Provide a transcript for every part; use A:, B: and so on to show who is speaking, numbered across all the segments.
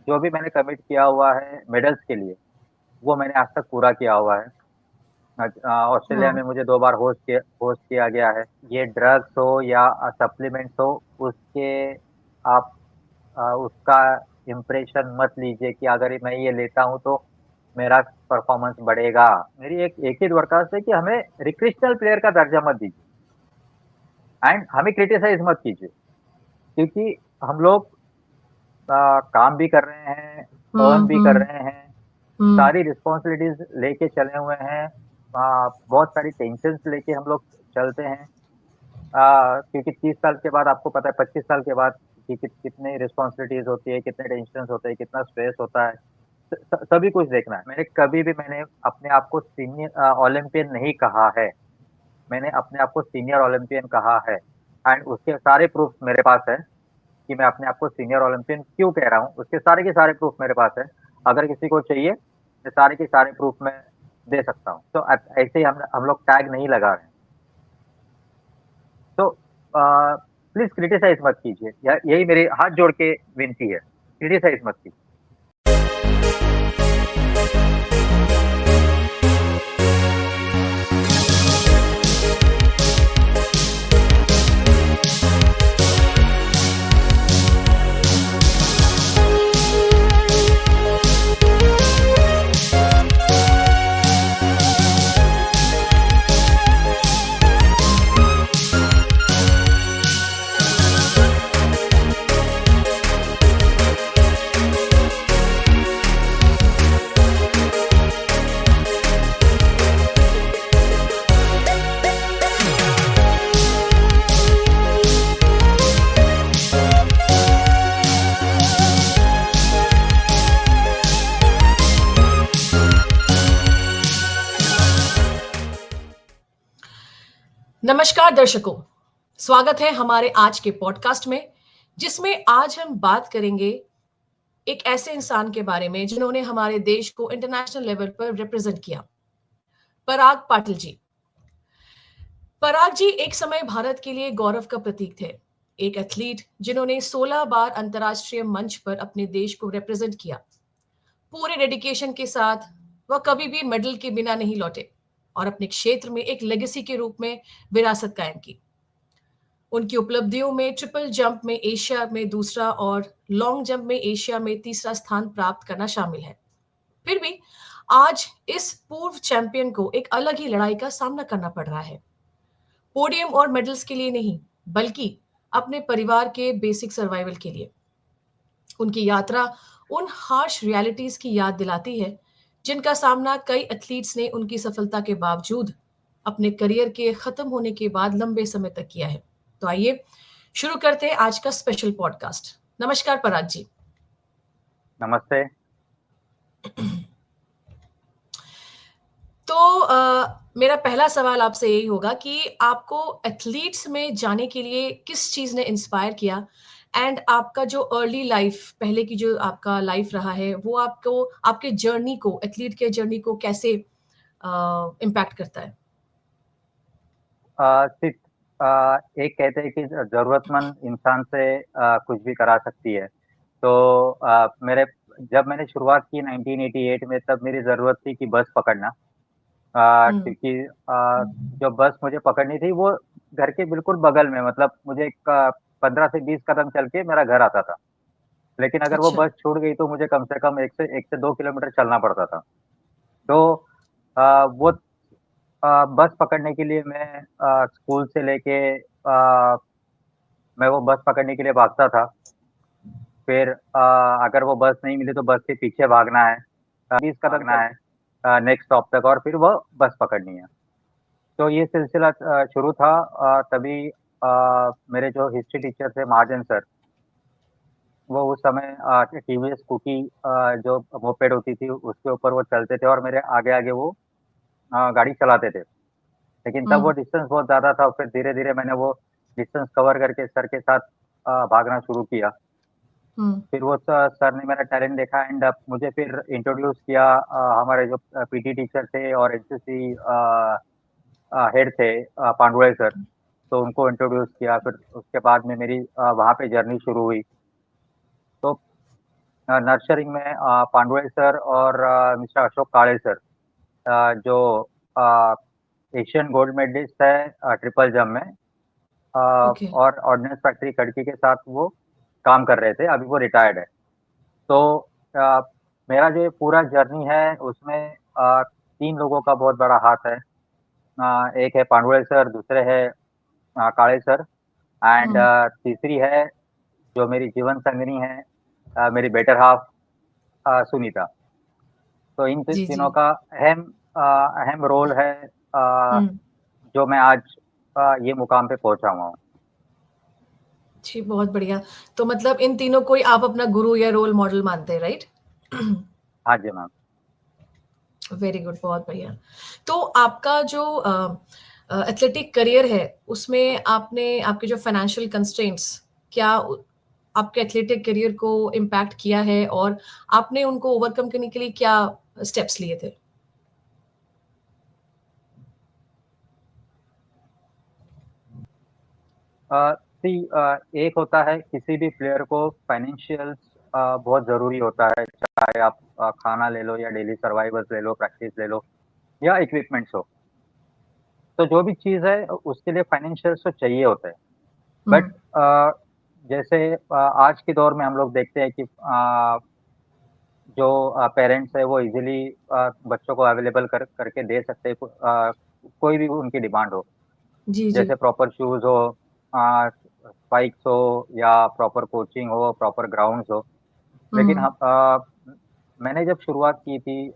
A: जो भी मैंने कमिट किया हुआ है मेडल्स के लिए, वो मैंने आज तक पूरा किया हुआ है। ऑस्ट्रेलिया
B: वाह।
A: में मुझे 2 बार होस्ट किया गया है। ये ड्रग्स हो या सप्लीमेंट्स हो, उसके आप उसका इम्प्रेशन मत लीजिए कि अगर मैं ये लेता हूँ तो मेरा परफॉर्मेंस बढ़ेगा। मेरी एक एक ही दरख्वास्त है कि हमें रिक्रिएशनल प्लेयर का दर्जा मत दीजिए एंड हमें क्रिटिसाइज़ मत कीजिए, क्योंकि हम लोग काम भी कर रहे हैं, अर्न भी कर
B: हम्म।
A: रहे हैं,
B: हम्म।
A: सारी रिस्पॉन्सिबिलिटीज़ लेके चले हुए हैं। बहुत सारी टेंशन्स लेके हम लोग चलते हैं। क्योंकि 30 साल के बाद आपको पता है 25 साल के बाद कि कितनी रिस्पॉन्सिबिलिटीज़ होती है, कितने टेंशन्स होते हैं, कितना स्ट्रेस होता है। सभी कुछ देखना है। मैंने अपने आप को सीनियर ओलंपियन नहीं कहा है। मैंने अपने आप को सीनियर ओलंपियन कहा है एंड उसके सारे प्रूफ मेरे पास है कि मैं अपने आप को सीनियर ओलंपियन क्यों कह रहा हूँ, उसके सारे के सारे प्रूफ मेरे पास है। अगर किसी को चाहिए, मैं सारे के सारे प्रूफ मैं दे सकता हूँ। तो ऐसे ही हम लोग टैग नहीं लगा रहे हैं। तो प्लीज़ क्रिटिसाइज़ मत कीजिए। यही मेरे हाथ जोड़ के विनती है, क्रिटिसाइज़ मत कीजिए।
B: नमस्कार दर्शकों, स्वागत है हमारे आज के पॉडकास्ट में, जिसमें आज हम बात करेंगे एक ऐसे इंसान के बारे में जिन्होंने हमारे देश को इंटरनेशनल लेवल पर रिप्रेजेंट किया। पराग पाटिल जी। पराग जी एक समय भारत के लिए गौरव का प्रतीक थे। एक एथलीट जिन्होंने 16 बार अंतर्राष्ट्रीय मंच पर अपने देश को रिप्रेजेंट किया। पूरे डेडिकेशन के साथ वह कभी भी मेडल के बिना नहीं लौटे और अपने क्षेत्र में एक लेगेसी के रूप में विरासत कायम की। उनकी उपलब्धियों में ट्रिपल जंप में एशिया में दूसरा और लॉन्ग जंप में एशिया में तीसरा स्थान प्राप्त करना शामिल है। फिर भी आज इस पूर्व चैंपियन को एक अलग ही लड़ाई का सामना करना पड़ रहा है। पोडियम और मेडल्स के लिए नहीं, बल्कि अपने परिवार के बेसिक सर्वाइवल के लिए। उनकी यात्रा उन हार्श रियलिटीज की याद दिलाती है जिनका सामना कई एथलीट्स ने उनकी सफलता के बावजूद अपने करियर के खत्म होने के बाद लंबे समय तक किया है। तो आइए शुरू करते हैं आज का स्पेशल पॉडकास्ट। नमस्कार पराग जी।
A: नमस्ते।
B: तो मेरा पहला सवाल आपसे यही होगा कि आपको एथलीट्स में जाने के लिए किस चीज़ ने इंस्पायर किया? एंड आपका जो अर्ली लाइफ पहले की जो आपका लाइफ रहा है, वो आपको आपके जर्नी को एथलीट के जर्नी को कैसे इम्पैक्ट करता है?
A: सिर्फ एक कहते हैं कि ज़रूरतमंद इंसान से कुछ भी करा सकती है। तो मेरे जब मैंने शुरुआत की 1988 में, तब मेरी ज़रूरत थी कि बस पकड़ना।
B: हुँ।
A: क्योंकि जो बस मुझे पकड़नी थी वो घर के बिल्कुल बगल में, मतलब मुझे एक 15 से 20 कदम चल के मेरा घर आता था। लेकिन अगर वो
B: अच्छा।
A: बस छूट गई तो मुझे कम से कम 1 से 2 किलोमीटर चलना पड़ता था। तो वो बस पकड़ने के लिए मैं स्कूल से लेके मैं वो बस पकड़ने के लिए भागता था। फिर अगर वो बस नहीं मिली तो बस के पीछे भागना है, 20 कदम भागना है नेक्स्ट स्टॉप तक और फिर वो बस पकड़नी है। तो ये सिलसिला शुरू था। तभी मेरे जो हिस्ट्री टीचर थे महाजन सर, वो उस समय टीवीएस स्कूटी जो मोपेड होती थी उसके ऊपर वो चलते थे और मेरे आगे-आगे वो गाड़ी चलाते थे। लेकिन तब वो
B: हुँ।
A: डिस्टेंस बहुत ज़्यादा था, फिर धीरे-धीरे मैंने वो डिस्टेंस कवर करके सर के साथ भागना शुरू किया।
B: हुँ।
A: फिर वो सर ने मेरा टैलेंट देखा एंड मुझे फिर इंट्रोड्यूस किया हमारे जो पीटी टीचर थे और एनसीसी हेड थे पांडुरंग सर, तो उनको इंट्रोड्यूस किया। फिर उसके बाद में मेरी वहाँ पे जर्नी शुरू हुई। तो नर्सरिंग में पांडुए सर और मिस्टर अशोक काळे सर, जो एशियन गोल्ड मेडलिस्ट है ट्रिपल जंप में,
B: ओके।
A: और ऑर्डिनेंस फैक्ट्री खड़की के साथ वो काम कर रहे थे, अभी वो रिटायर्ड है। तो अ, मेरा जो ये पूरा जर्नी है उसमें 3 लोगों का बहुत बड़ा हाथ है। एक है पांडुए सर, दूसरे है काळे सर, एंड
B: हुँ,
A: तीसरी है जो मेरी जीवन संगिनी है, मेरी बेटर हाल्फ सुनीता। तो इन
B: जी,
A: तीनों
B: जी।
A: का अहम अहम रोल है,
B: हुँ,
A: जो मैं आज ये मुकाम पे पहुँचा हुआ हूँ।
B: जी, बहुत बढ़िया। तो मतलब इन तीनों को ही आप अपना गुरु या रोल मॉडल मानते हैं, राइट?
A: हाँ जी, मैम।
B: वेरी गुड, बहुत बढ़िया। तो आपका जो एथलेटिक करियर है, उसमें आपने आपके जो फाइनेंशियल कंस्ट्रेंट्स क्या आपके एथलेटिक करियर को इम्पैक्ट किया है और आपने उनको ओवरकम करने के लिए क्या स्टेप्स लिए थे?
A: एक होता है किसी भी प्लेयर को फाइनेंशियल्स बहुत ज़रूरी होता है, चाहे आप खाना ले लो या डेली सर्वाइवल्स ले लो, प्रैक्टिस ले लो या इक्विपमेंट्स हो। तो जो भी चीज़ है उसके लिए फाइनेंशियल्स तो चाहिए होते हैं।
B: हुँ,
A: बट जैसे आज के दौर में हम लोग देखते हैं कि जो पेरेंट्स है वो इज़िली बच्चों को अवेलेबल करके दे सकते हैं, कोई भी उनकी डिमांड हो।
B: जी, जी।
A: जैसे प्रॉपर शूज़ हो, स्पाइक्स हो या प्रॉपर कोचिंग हो, प्रॉपर ग्राउंड्स हो। लेकिन
B: हुँ,
A: मैंने जब शुरुआत की थी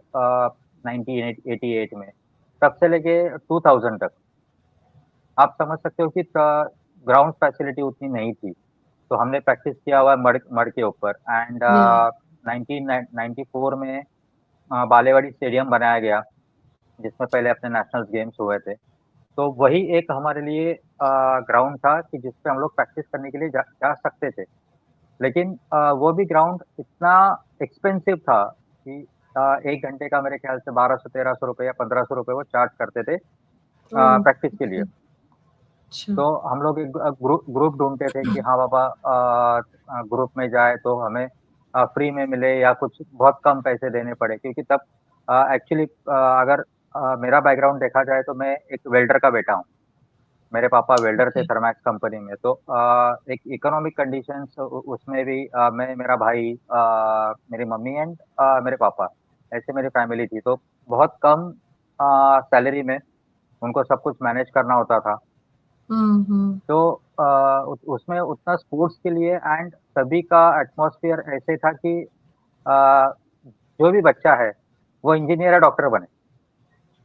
A: 1988 में, तब से लेके 2000 तक, आप समझ सकते हो कि ग्राउंड फैसिलिटी उतनी नहीं थी। तो हमने प्रैक्टिस किया हुआ है मड मड के ऊपर, एंड
B: या
A: 1994 में बालेवाड़ी स्टेडियम बनाया गया, जिसमें पहले अपने नेशनल गेम्स हुए थे। तो वही एक हमारे लिए ग्राउंड था कि जिस पे हम लोग प्रैक्टिस करने के लिए जा जा सकते थे। लेकिन वो भी ग्राउंड इतना एक्सपेंसिव था कि 1 घंटे का मेरे ख्याल से 1200-1300 रुपए या 1500 रुपए वो चार्ज करते थे
B: ओह!
A: प्रैक्टिस के लिए।
B: ओके, अच्छा।
A: तो हम लोग एक ग्रुप ढूँढते थे कि हाँ बाबा, ग्रुप में जाए तो हमें फ्री में मिले या कुछ बहुत कम पैसे देने पड़े, क्योंकि तब एक्चुअली अगर मेरा बैकग्राउंड देखा जाए तो मैं एक वेल्डर का बेटा हूँ। मेरे पापा वेल्डर थे
B: ओके,
A: थर्मैक्स कंपनी में, तो एक इकोनॉमिक कंडीशंस उसमें भी मैं, मेरा भाई, मेरी मम्मी एंड मेरे पापा, ऐसे मेरी फैमिली थी। तो बहुत कम सैलरी में उनको सब कुछ मैनेज करना होता था।
B: हुँ, हुँ,
A: तो उ उसमें उतना स्पोर्ट्स के लिए एंड सभी का एटमॉस्फियर ऐसे था कि अ, जो भी बच्चा है, वो इंजीनियर या डॉक्टर बने।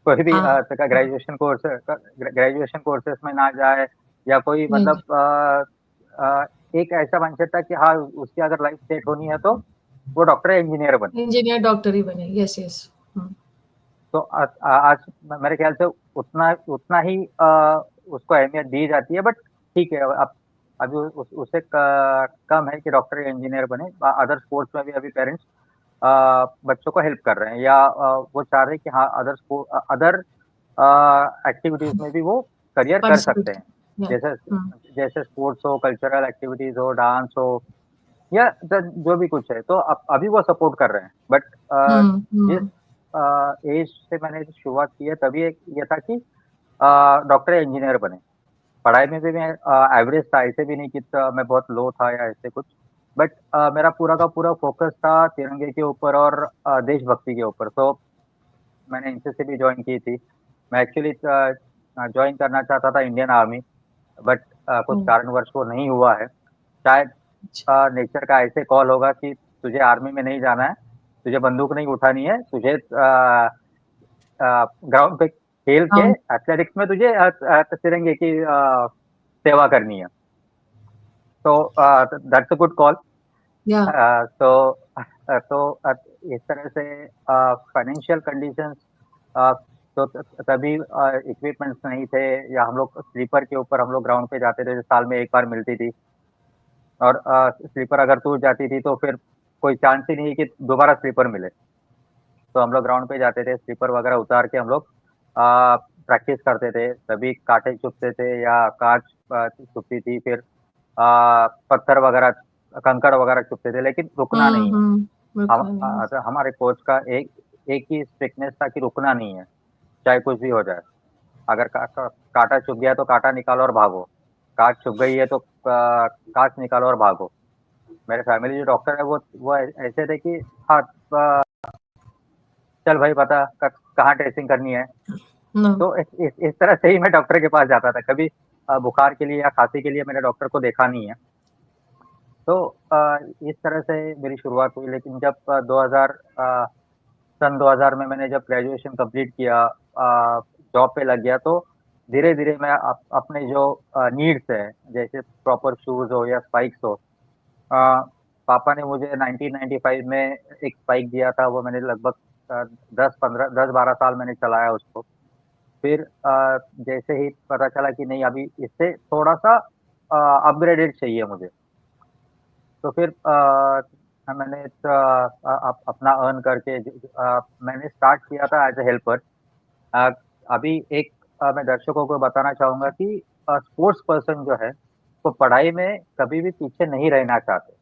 A: कोई भी
B: हाँ,
A: का
B: हाँ,
A: ग्रेजुएशन कोर्सेज़ में ना जाए या कोई
B: नहीं,
A: मतलब एक ऐसा माइंडसेट था कि हाँ, उसकी अगर लाइफ़ सेट होनी है तो वो डॉक्टर या इंजीनियर बने।
B: इंजीनियर, डॉक्टर ही बने, यस, यस। हुँ,
A: तो आज मेरे ख्याल से उतना उतना ही उसको अहमियत दी जाती है, बट ठीक है, अब अभी उससे कम है कि डॉक्टर या इंजीनियर बने। अदर स्पोर्ट्स में भी अभी पेरेंट्स बच्चों को हेल्प कर रहे हैं, या वो चाह रहे हैं कि हाँ, अदर एक्टिविटीज़ में भी वो करियर कर सकते
B: पार्टिसिपेट
A: हैं।
B: या
A: जैसे
B: हुँ,
A: जैसे स्पोर्ट्स हो, कल्चरल एक्टिविटीज़ हो, डांस हो या जो भी कुछ है, तो अभी वो सपोर्ट कर रहे हैं। बट
B: हुँ,
A: जिस
B: हुँ,
A: एज से मैंने शुरुआत की है, तभी एक ये था कि डॉक्टर या इंजीनियर बने। पढ़ाई में भी मैं एवरेज था, ऐसे भी नहीं कि मैं बहुत लो था या ऐसे कुछ। बट मेरा पूरा का पूरा फ़ोकस था तिरंगे के ऊपर और देशभक्ति के ऊपर। तो मैंने एनसीसी भी जॉइन की थी। मैं एक्चुअली जॉइन करना चाहता था इंडियन आर्मी, बट कुछ
B: ओह!
A: कारणवश वो नहीं हुआ है। शायद
B: अच्छा,
A: नेचर का ऐसे कॉल होगा कि तुझे आर्मी में नहीं जाना है, तुझे बंदूक नहीं उठानी है, तुझे ग्राउंड पे खेल के
B: हाँ,
A: एथलेटिक्स में तुझे तिरंगे की सेवा करनी है। तो दैट्स अ गुड कॉल।
B: या
A: तो इस तरह से फाइनेंशियल कंडीशंस, अ, तो तभी इक्विपमेंट्स नहीं थे, या हम लोग स्लीपर के ऊपर हम लोग ग्राउंड पे जाते थे, जो साल में 1 बार मिलती थी, और स्लीपर अगर टूट जाती थी तो फिर कोई चांस ही नहीं कि दोबारा स्लीपर मिले। तो हम लोग ग्राउंड पे जाते थे, स्लीपर वगैरह उतार के हम लोग प्रैक्टिस करते थे, तभी काँटे चुभते थे या काँच चुभती थी, फिर पत्थर वगैरह, कंकड़ वगैरह चुभते थे, लेकिन रुकना
B: हुँ,
A: नहीं है।
B: हुँ,
A: हमारे कोच का एक एक ही स्ट्रिक्टनेस था कि रुकना नहीं है, चाहे कुछ भी हो जाए। अगर काँटा चुभ गया तो काँटा निकालो और भागो, काँच चुभ गई है तो काँच निकालो और भागो। मेरे फैमिली जो डॉक्टर है वो ऐसे थे कि हाँ, चल भाई बता कहाँ ड्रेसिंग करनी है। तो इस तरह से ही मैं डॉक्टर के पास जाता था। कभी बुखार के लिए या खाँसी के लिए मैंने डॉक्टर को देखा नहीं है। तो इस तरह से मेरी शुरुआत हुई, लेकिन जब 2000 सन 2000 में मैंने जब ग्रेजुएशन कंप्लीट किया, जॉब पे लग गया, तो धीरे-धीरे मैं अपने जो नीड्स है, जैसे प्रॉपर शूज़ हो या स्पाइक्स हो, पापा ने मुझे 1995 में एक स्पाइक दिया था, वो मैंने लगभग 10-12 साल मैंने चलाया उसको। फिर जैसे ही पता चला कि नहीं अभी इससे थोड़ा-सा अपग्रेडेड चाहिए मुझे, तो फिर मैंने अपना अर्न करके मैंने स्टार्ट किया था एज़ अ हेल्पर। अ, अभी एक मैं दर्शकों को बताना चाहूँगा कि स्पोर्ट्स पर्सन जो है, वो पढ़ाई में कभी भी पीछे नहीं रहना चाहते।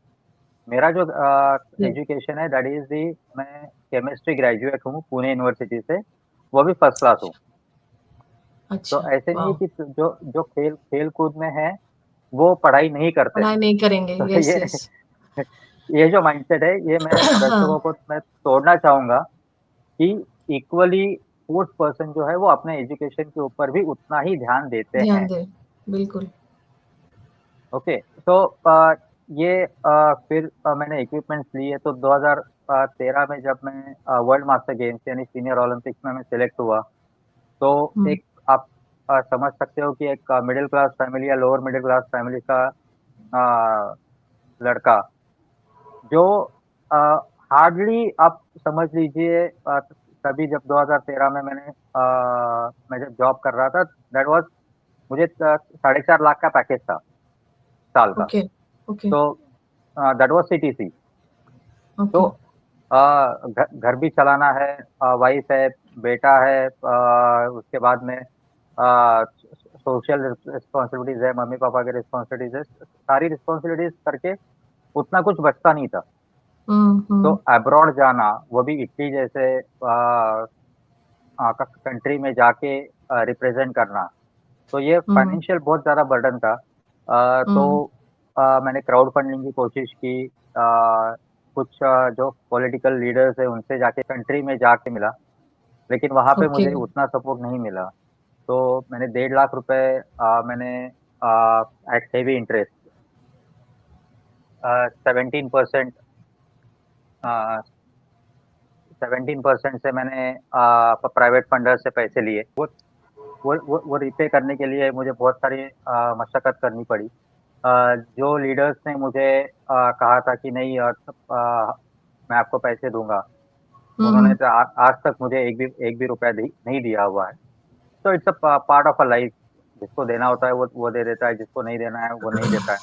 A: मेरा जो एजुकेशन है दैट इज़ दी मैं केमिस्ट्री ग्रेजुएट हूँ पुणे यूनिवर्सिटी से, वो भी फर्स्ट क्लास हूँ। तो
B: अच्छा,
A: ऐसे नहीं है
B: वाह!
A: कि जो जो खेल-कूद में है, वो पढ़ाई नहीं करते
B: पढ़ाई
A: हैं।
B: नहीं करेंगे,
A: तो
B: यस, यस।
A: ये जो माइंडसेट है, ये मैं
B: हाँ,
A: दर्शकों को मैं तोड़ना चाहूँगा कि इक्वली स्पोर्ट्स पर्सन जो है, वो अपने एजुकेशन के ऊपर भी उतना ही ध्यान देते
B: ध्यान
A: हैं।
B: दें, बिल्कुल।
A: ओके, तो ये फिर मैंने इक्विपमेंट्स लिए तो 2013 में जब मैं वर्ल्ड मास्टर गेम्स यानी सीनियर ओलंपिक्स में मैं सेलेक्ट हुआ, तो
B: हुँ,
A: एक आप समझ सकते हो कि एक मिडल क्लास फैमिली या लोअर मिडल क्लास फैमिली का अ, लड़का जो अ, हार्डली आप समझ लीजिए तभी जब 2013 में मैं जब जॉब कर रहा था दैट वाज़ मुझे 4.5 लाख का पैकेज था, साल का।
B: ओके, ओके,
A: तो दैट वाज़ सीटीसी। तो
B: ओके,
A: घर भी चलाना है, वाइफ है, बेटा है, उसके बाद में सोशल रिस्पॉन्सिबिलिटीज़ है, मम्मी-पापा की रिस्पॉन्सिबिलिटीज़ है, सारी रिस्पॉन्सिबिलिटीज़ करके उतना कुछ बचता नहीं था।
B: हुँ,
A: तो
B: हुँ,
A: अब्रॉड जाना, वो भी इटली जैसे कंट्री में जाके रिप्रेज़ेंट करना, तो ये
B: हुँ,
A: फाइनेंशियल बहुत ज़्यादा बर्डन था। तो
B: हुँ,
A: मैंने क्राउड फंडिंग की कोशिश की, कुछ जो पॉलिटिकल लीडर्स हैं, उनसे जाके कंट्री में जाके मिला, लेकिन वहाँ पे
B: ओके,
A: मुझे उतना सपोर्ट नहीं मिला। तो मैंने 1.5 लाख रुपए मैंने एट हेवी इंटरेस्ट 17% अ, 17% से मैंने प्राइवेट फंडर से पैसे लिए। वो रीपे करने के लिए मुझे बहुत सारी मशक्कत करनी पड़ी। जो लीडर्स ने मुझे कहा था कि नहीं मैं आपको पैसे दूँगा,
B: हुँ,
A: उन्होंने
B: हुँ,
A: तो आज तक मुझे एक भी रुपया नहीं दिया हुआ है। तो इट्स अ प पार्ट ऑफ अ लाइफ, जिसको देना होता है वो दे देता है, जिसको नहीं देना है वो नहीं देता है।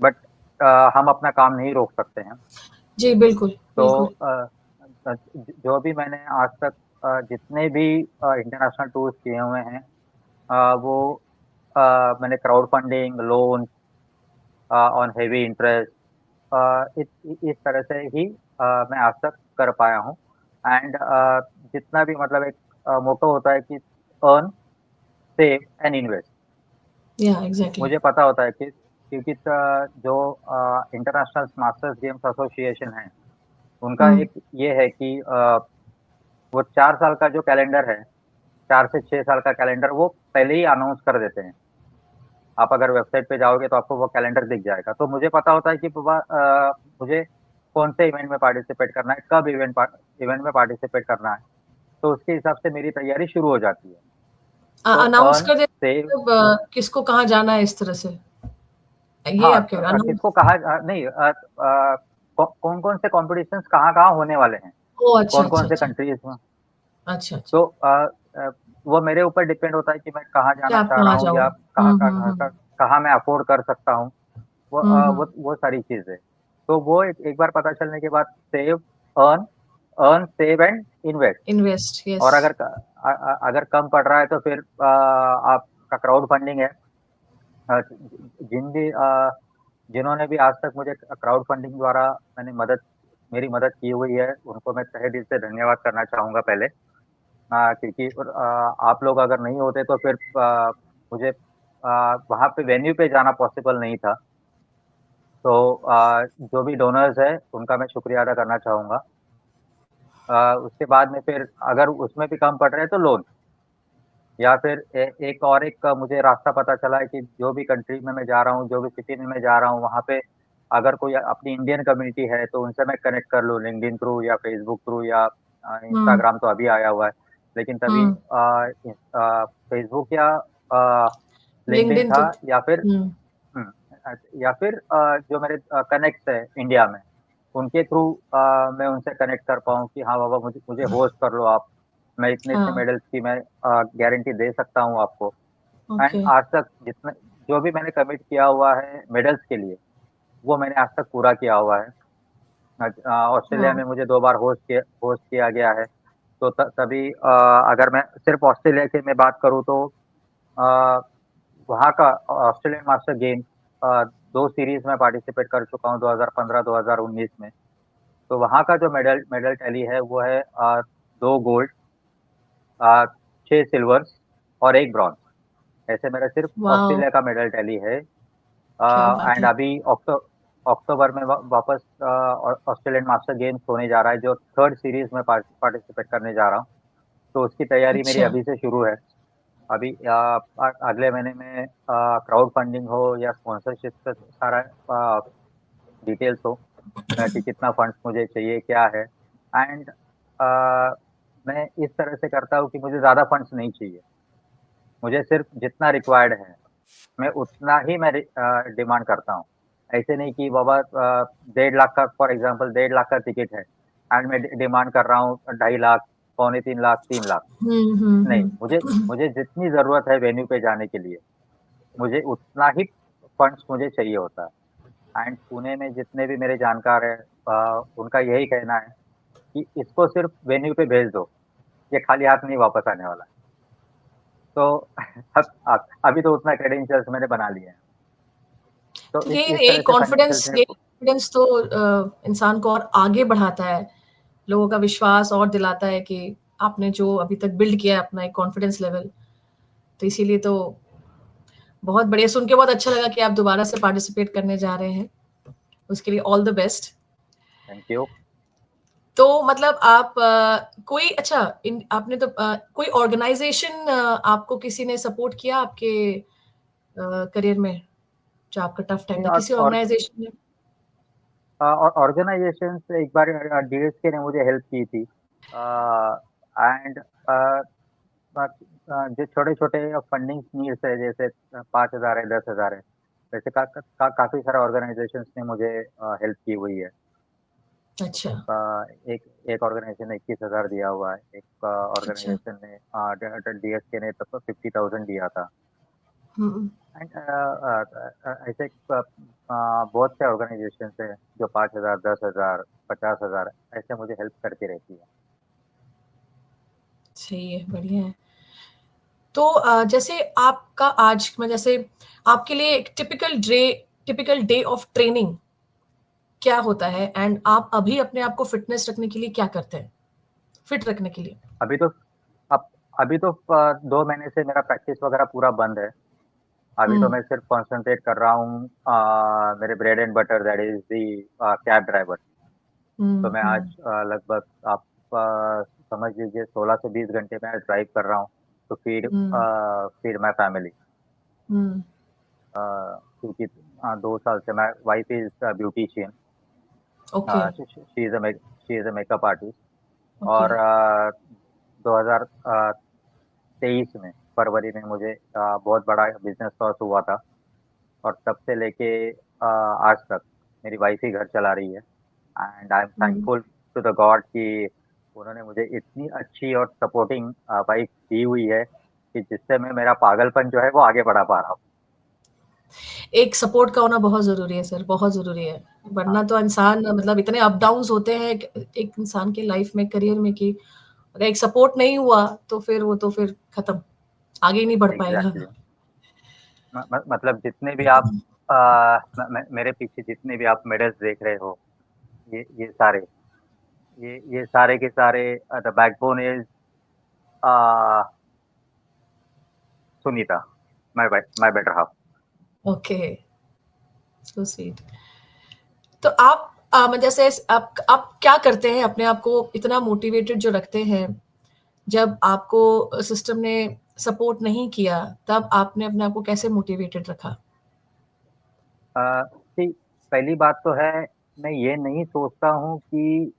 A: बट हम अपना काम नहीं रोक सकते हैं।
B: जी, बिल्कुल,
A: तो
B: बिल्कुल,
A: जो भी मैंने आज तक जितने भी इंटरनेशनल टूर्स किए हुए हैं, वो मैंने crowd funding, loan on heavy interest, इस तरह से ही मैं आज तक कर पाया हूँ। एंड जितना भी मतलब एक मोटो होता है कि अर्न, सेव एंड इन्वेस्ट।
B: या एग्ज़ैक्टली।
A: मुझे पता होता है कि क्योंकि जो इंटरनेशनल मास्टर्स गेम्स एसोसिएशन है, उनका
B: हुँ,
A: एक ये है कि वो 4 साल का जो कैलेंडर है, 4 से 6 साल का कैलेंडर वो पहले ही अनाउंस कर देते हैं। आप अगर वेबसाइट पे जाओगे तो आपको वो कैलेंडर दिख जाएगा। तो मुझे पता होता है कि बाबा मुझे कौन से इवेंट में पार्टिसिपेट करना है, कब इवेंट में पार्टिसिपेट करना है। तो उसके हिसाब से मेरी तैयारी शुरू हो जाती है। तो
B: अनाउंस
A: अर्न,
B: कर देते
A: सेव,
B: मतलब किसको कहाँ जाना है इस तरह से? ये
A: हाँ,
B: आप कह रहे हो अनाउंस
A: किसको कहा नहीं कौन-कौन से कॉम्पिटिशन्स कहाँ-कहाँ होने वाले हैं,
B: ओह! अच्छा,
A: कौन-कौन
B: अच्छा,
A: से
B: अच्छा।
A: कंट्रीज़ में।
B: अच्छा, अच्छा।
A: तो अ, वो मेरे ऊपर डिपेंड होता है कि मैं कहाँ
B: कि
A: जाना
B: आप
A: चाह रहा
B: कहाँ
A: हूँ
B: जाओ?
A: या
B: हुँ, हुँ, हुँ।
A: कहाँ मैं अफ़ोर्ड कर सकता हूँ।
B: हुँ, हुँ।
A: वो सारी चीज़ें। तो वो एक एक बार पता चलने के बाद save, earn earn, save and invest.
B: Invest,
A: और
B: यस।
A: अगर कम पड़ रहा है तो फिर आपका क्राउड फंडिंग है। अ, जिन भी जिन्होंने भी आज तक मुझे क्राउड फंडिंग द्वारा मैंने मदद मेरी मदद की हुई है, उनको मैं तहे दिल से धन्यवाद करना चाहूँगा पहले। क्योंकि आप लोग अगर नहीं होते तो फिर मुझे वहाँ पे वेन्यू पे जाना पॉसिबल नहीं था। तो जो भी डोनर्स हैं, उनका मैं शुक्रिया अदा करना चाहूँगा। उसके बाद में फिर अगर उसमें भी कम पड़ रहा है तो लोन, या फिर एक और एक मुझे रास्ता पता चला है कि जो भी कंट्री में मैं जा रहा हूँ, जो भी सिटी में मैं जा रहा हूँ, वहाँ पे अगर कोई अपनी इंडियन कम्युनिटी है, तो उनसे मैं कनेक्ट कर लूँ लिंक्डइन थ्रू या फेसबुक थ्रू या
B: हम्म।
A: इंस्टाग्राम तो अभी आया हुआ है। लेकिन तभी
B: हम्म।
A: फेसबुक या लिंक्डइन
B: लिंक्डइन
A: था,
B: तो।
A: या फिर
B: हम्म।
A: हुँ, या फिर जो मेरे कनेक्ट्स हैं इंडिया में, उनके थ्रू मैं उनसे कनेक्ट कर पाऊँ कि हाँ बाबा, मुझे मुझे होस्ट कर लो आप। मैं इतने-इतने
B: हाँ।
A: मेडल्स की मैं गारंटी दे सकता हूँ आपको। And
B: okay.
A: आज तक जितना जो भी मैंने कमिट किया हुआ है मेडल्स के लिए, वो मैंने आज तक पूरा किया हुआ है। ऑस्ट्रेलिया
B: वाह।
A: में मुझे 2 बार होस्ट किया गया है। तो तभी अगर मैं सिर्फ़ ऑस्ट्रेलिया की मैं बात करूँ तो अ, वहाँ का ऑस्ट्रेलियन मास्टर गेम्स 2 सीरीज़ में पार्टिसिपेट कर चुका हूँ 2015-2019 में। तो वहाँ का जो मेडल मेडल टैली है वो है 2 गोल्ड, 6 सिल्वर्स और 1 ब्रॉन्ज़। ऐसे मेरा सिर्फ़
B: वाह।
A: ऑस्ट्रेलिया का मेडल टैली है।
B: क्या बात
A: एंड
B: है।
A: अभी अक्टूबर में वापस ऑस्ट्रेलियन मास्टर गेम्स होने जा रहा है, जो 3rd सीरीज़ में पार्टिसिपेट करने जा रहा हूँ। तो उसकी तैयारी मेरी
B: अच्छा।
A: अभी से शुरू है। अभी अगले महीने में क्राउड फंडिंग हो या स्पॉन्सरशिप का सारा डिटेल्स हो, कि कितना फंड्स मुझे चाहिए, क्या है। एंड मैं इस तरह से करता हूँ कि मुझे ज़्यादा फंड्स नहीं चाहिए। मुझे सिर्फ़ जितना रिक्वायर्ड है, मैं उतना ही डिमांड करता हूँ। ऐसे नहीं कि बाबा 1.5 लाख का, फॉर एग्ज़ाम्पल 1.5 लाख का टिकट है एंड मैं डिमांड कर रहा हूँ 2.5 लाख, पौने 3 लाख, 3 लाख। नहीं, मुझे मुझे जितनी ज़रूरत है वेन्यू पे जाने के लिए, मुझे उतना ही फंड्स मुझे चाहिए होता है। एंड पुणे में जितने भी मेरे जानकार हैं, उनका यही कहना है कि इसको सिर्फ़ वेन्यू पे भेज दो, ये खाली हाथ नहीं वापस आने वाला है। तो अभी तो उतना क्रेडेंशियल्स मैंने बना लिए हैं। तो
B: तो
A: इस
B: यही
A: तरह
B: एक
A: से फाइनेंशियल
B: कॉन्फिडेंस,
A: से
B: यही कॉन्फिडेंस तो इंसान को और आगे बढ़ाता है, लोगों का विश्वास और दिलाता है कि आपने जो अभी तक बिल्ड किया है अपना एक कॉन्फिडेंस लेवल, तो इसीलिए तो बहुत बढ़िया, सुन के बहुत अच्छा लगा कि आप दोबारा से पार्टिसिपेट करने जा रहे हैं। उसके लिए all the best.
A: Thank you.
B: तो मतलब आप कोई अच्छा आपने तो कोई ऑर्गेनाइजेशन आपको किसी ने सपोर्ट किया आपके करियर में, जो आपका टफ टाइम
A: नहीं,
B: था, किसी ऑर्गेनाइजेशन ने?
A: ऑर्गेनाइजेशन से एक बार डीएसके ने मुझे हेल्प की थी। एंड जो छोटे-छोटे फंडिंग नीड्स है, जैसे 5,000 है, 10,000 है, वैसे काफ़ी सारे ऑर्गेनाइजेशंस ने मुझे हेल्प की हुई है।
B: अच्छा।
A: एक एक ऑर्गेनाइजेशन ने 21,000 दिया हुआ है, एक
B: अच्छा।
A: ऑर्गेनाइजेशन ने डीएसके ने तब तो 50,000 दिया था।
B: हुँ।
A: एंड ऐसे बहुत से ऑर्गेनाइजेशंस हैं जो 5,000, 10,000, 50,000 ऐसे मुझे हेल्प करती रहती है।
B: सही है, बढ़िया है। तो जैसे आपका आज में जैसे आपके लिए एक टिपिकल डे ऑफ ट्रेनिंग क्या होता है एंड आप अभी अपने आप को फिटनेस रखने के लिए क्या करते हैं? फिट रखने के लिए?
A: अभी तो अब अभी तो 2 महीने से मेरा प्रैक्टिस वगैरह पूरा बंद है। अभी तो
B: हुँ।
A: मैं सिर्फ़ कॉन्संट्रेट कर रहा हूँ मेरे bread and butter, that is the cab driver. तो
B: हुँ।
A: मैं आज
B: हुँ।
A: लगभग आप समझ लीजिए 16 से 20 घंटे मैं आज ड्राइव कर रहा हूँ टू
B: हुँ।
A: Feed my family.
B: हुँ।
A: क्योंकि 2 साल से my wife is a beautician.
B: Okay.
A: She is a makeup artist.
B: Okay.
A: और 2023 में फरवरी में मुझे बहुत बड़ा बिज़नेस लॉस हुआ था, और तब से लेके आज तक मेरी वाइफ़ ही घर चला रही है। एंड आई एम
B: हुँ।
A: थैंकफुल टू द गॉड कि उन्होंने मुझे इतनी अच्छी और सपोर्टिंग वाइफ़ दी हुई है कि जिससे मैं मेरा पागलपन जो है वो आगे बढ़ा पा रहा हूँ।
B: एक सपोर्ट का होना बहुत ज़रूरी है सर, बहुत ज़रूरी है।
A: हाँ,
B: वरना तो इंसान मतलब इतने अप डाउन्स होते हैं एक एक इंसान की लाइफ में, करियर में कि अगर एक सपोर्ट नहीं हुआ तो फिर खत्म, आगे ही नहीं बढ़ पाएगा।
A: एग्ज़ैक्टली। मतलब जितने भी आप मेरे पीछे जितने भी आप मेडल्स देख रहे हो, ये सारे, ये सारे के सारे the backbone is Sunita, my better half.
B: Okay, so sweet. तो आप जैसे आप क्या करते हैं अपने आप को इतना मोटिवेटेड जो रखते हैं, जब आपको सिस्टम ने सपोर्ट नहीं किया, तब आपने अपने आप को कैसे मोटिवेटेड रखा?
A: सी, पहली बात तो है, मैं ये नहीं सोचता हूँ कि